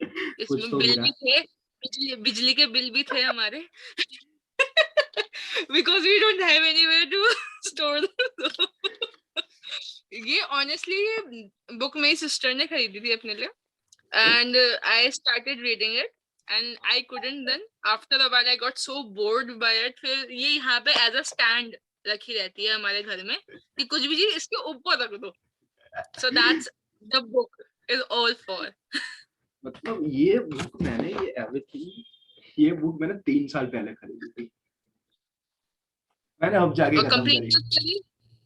कुछ इसमें तो बिल गिरा. भी थे, बिजली के बिल भी थे हमारे। Because we don't have anywhere to store. ये ऑनेस्टली ये बुक मेरी सिस्टर ने खरीदी थी अपने लिए, and I started reading it and I couldn't then, after a while I got so bored by it। फिर ये यहाँ पे as a stand रखी रहती है हमारे घर में कि कुछ भी चीज इसके ऊपर रख दो। So that's the book is all for। मतलब ये बुक मैंने ये एवरीथिंग ये बुक मैंने 3 साल पहले खरीदी थी, मैंने अब जाके और खत्म कंप्लीट करी. तक करी।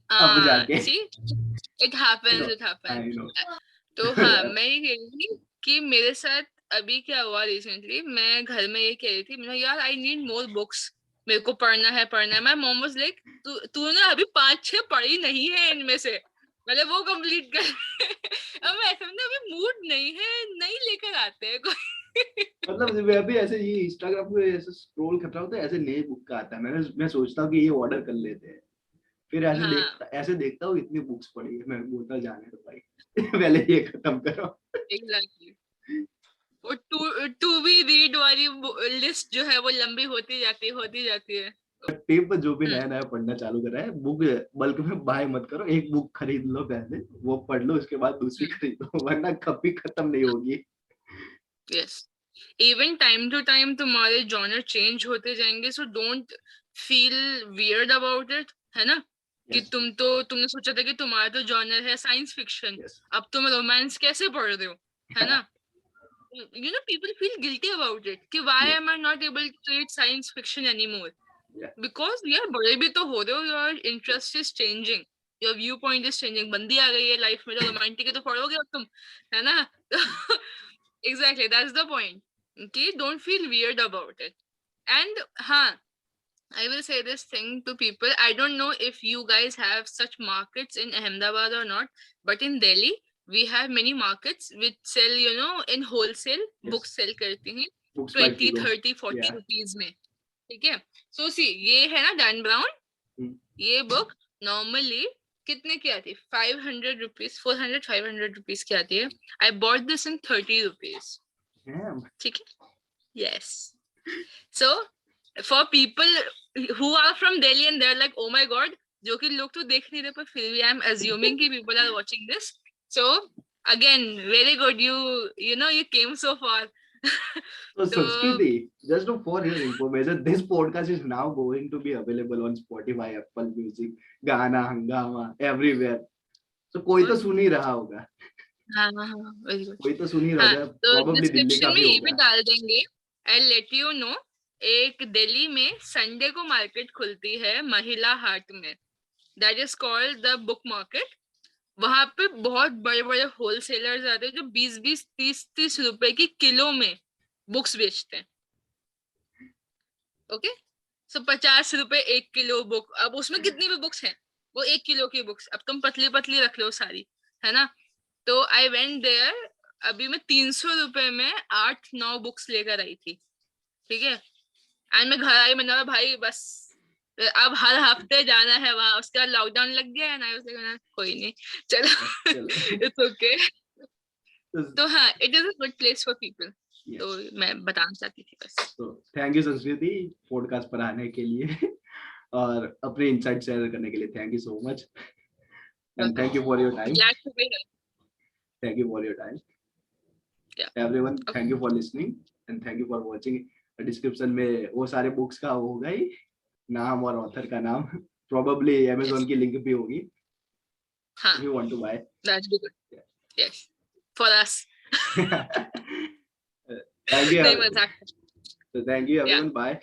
अब जाके see, it I know happens, it I happens। No. तो हाँ, मैं ये कह रही थी कि मेरे साथ अभी क्या हुआ रिसेंटली, मैं घर में ये कह रही थी, मैंने यार आई नीड मोर बुक्स, मेरे को पढ़ना है। माय मॉम वाज लाइक, तूने अभी 5-6 पढ़ी नहीं है इनमें से, मतलब वो कंप्लीट कर। अब मैं ऐसे में अभी मूड नहीं है, नहीं लेकर आते हैं कोई। मतलब मैं भी ऐसे ये इंस्टाग्राम पे ऐसे स्क्रॉल कर रहा हूँ तो ऐसे नए बुक का आता है, मैं सोचता हूँ कि ये ऑर्डर कर लेते हैं, फिर हाँ, ऐसे देखता हूँ इतनी बुक्स पड़ी है, मैं बोलता जाने दो भाई. पहले ये खत्म करो. एग्जैक्टली। वो टू बी रीड वाली लिस्ट जो है वो लंबी होती जाती है। टिप जो भी नया नया पढ़ना चालू कर रहा है, बुक बल्क में बाय मत करो, एक बुक खरीद लो पहले, वो पढ़ लो, उसके बाद दूसरी खरीदो, वरना कभी खत्म नहीं होगी. Yes, even time to time तुम्हारे जॉनर चेंज होते जाएंगे, so don't feel weird about it, है ना? कि Yes. तुमने सोचा था कि तुम्हारा तो जॉनर है साइंस फिक्शन, Yes. अब तुम रोमांस कैसे पढ़ रहे हो, है ना? People feel guilty about it कि why Yes. am I not able to read science fiction anymore? Yeah. Because यार बड़े भी तो हो रहे हो, your interest is changing, your viewpoint is changing, बंदी आ गई है लाइफ में तो रोमांटिक है तो पढ़ोगे अब तुम, है ना? Exactly, that's the point. Okay, don't feel weird about it. And हाँ, I will say this thing to people. I don't know if you guys have such markets in Ahmedabad or not, but in Delhi, we have many markets which sell, in wholesale, Yes. books sell करती हैं Books by 20, kilo. 30, 40 Yeah. rupees में, ठीक है? So see, ये है ना Dan Brown, ये book normally कितने की आती है? 500 rupees, 400, 500 rupees की आती है. I bought this in 30 rupees. Damn. ठीक है? Yes. So for people who are from Delhi and they're like, oh my god, जो कि लोग तो देख नहीं रहे पर फिर भी I'm assuming कि people are watching this. So again, very good. You came so far. So So Sanskriti, just for your information, this podcast is now going to be available on Spotify, Apple Music, Gaana, Hangama, everywhere. So कोई तो सुन ही रहा होगा. हाँ, very good. कोई तो सुन ही रहा हाँ, होगा. तो Probably दिल्ली का डिस्क्रिप्शन में भी ये भी होगा. डाल देंगे. I'll let you know. एक दिल्ली में संडे को मार्केट खुलती है महिला हाट में. That is called the book market. वहां पे बहुत बड़े बड़े होलसेलर्स आते हैं जो 20-20, 30-30 रुपए की किलो में बुक्स बेचते हैं. ओके, सो 50 रुपए 1 किलो बुक. अब उसमें कितनी भी बुक्स हैं, वो 1 किलो की बुक्स. अब तुम पतली पतली रख लो सारी, है ना? तो आई वेंट देयर. अभी मैं 300 रुपए में 8-9 बुक्स लेकर आई थी, ठीक है? एंड मैं घर आई, मैंने भाई बस अब हर हफ्ते जाना है वहां. उसके बाद लॉकडाउन लग गया एंड आई वाज लाइक कोई नहीं, चलो इट्स ओके. तो हाँ, it is a good place for people. तो मैं बताना चाहती थी बस. तो थैंक यू संस्कृति पॉडकास्ट पर आने के लिए और अपने इनसाइट शेयर करने के लिए. Thank you so much and thank you for your time. Glad to be here. Thank you for your time. Yeah. Everyone, Okay. thank you for listening and thank you for watching. Description में वो सारे books का होगा ही नाम और author का नाम. Probably Amazon की लिंक भी होगी. हाँ. If you want to buy. That's good. Yeah. Yes. For us. Thank you. नहीं मजाक. So thank you everyone. Yeah. Bye.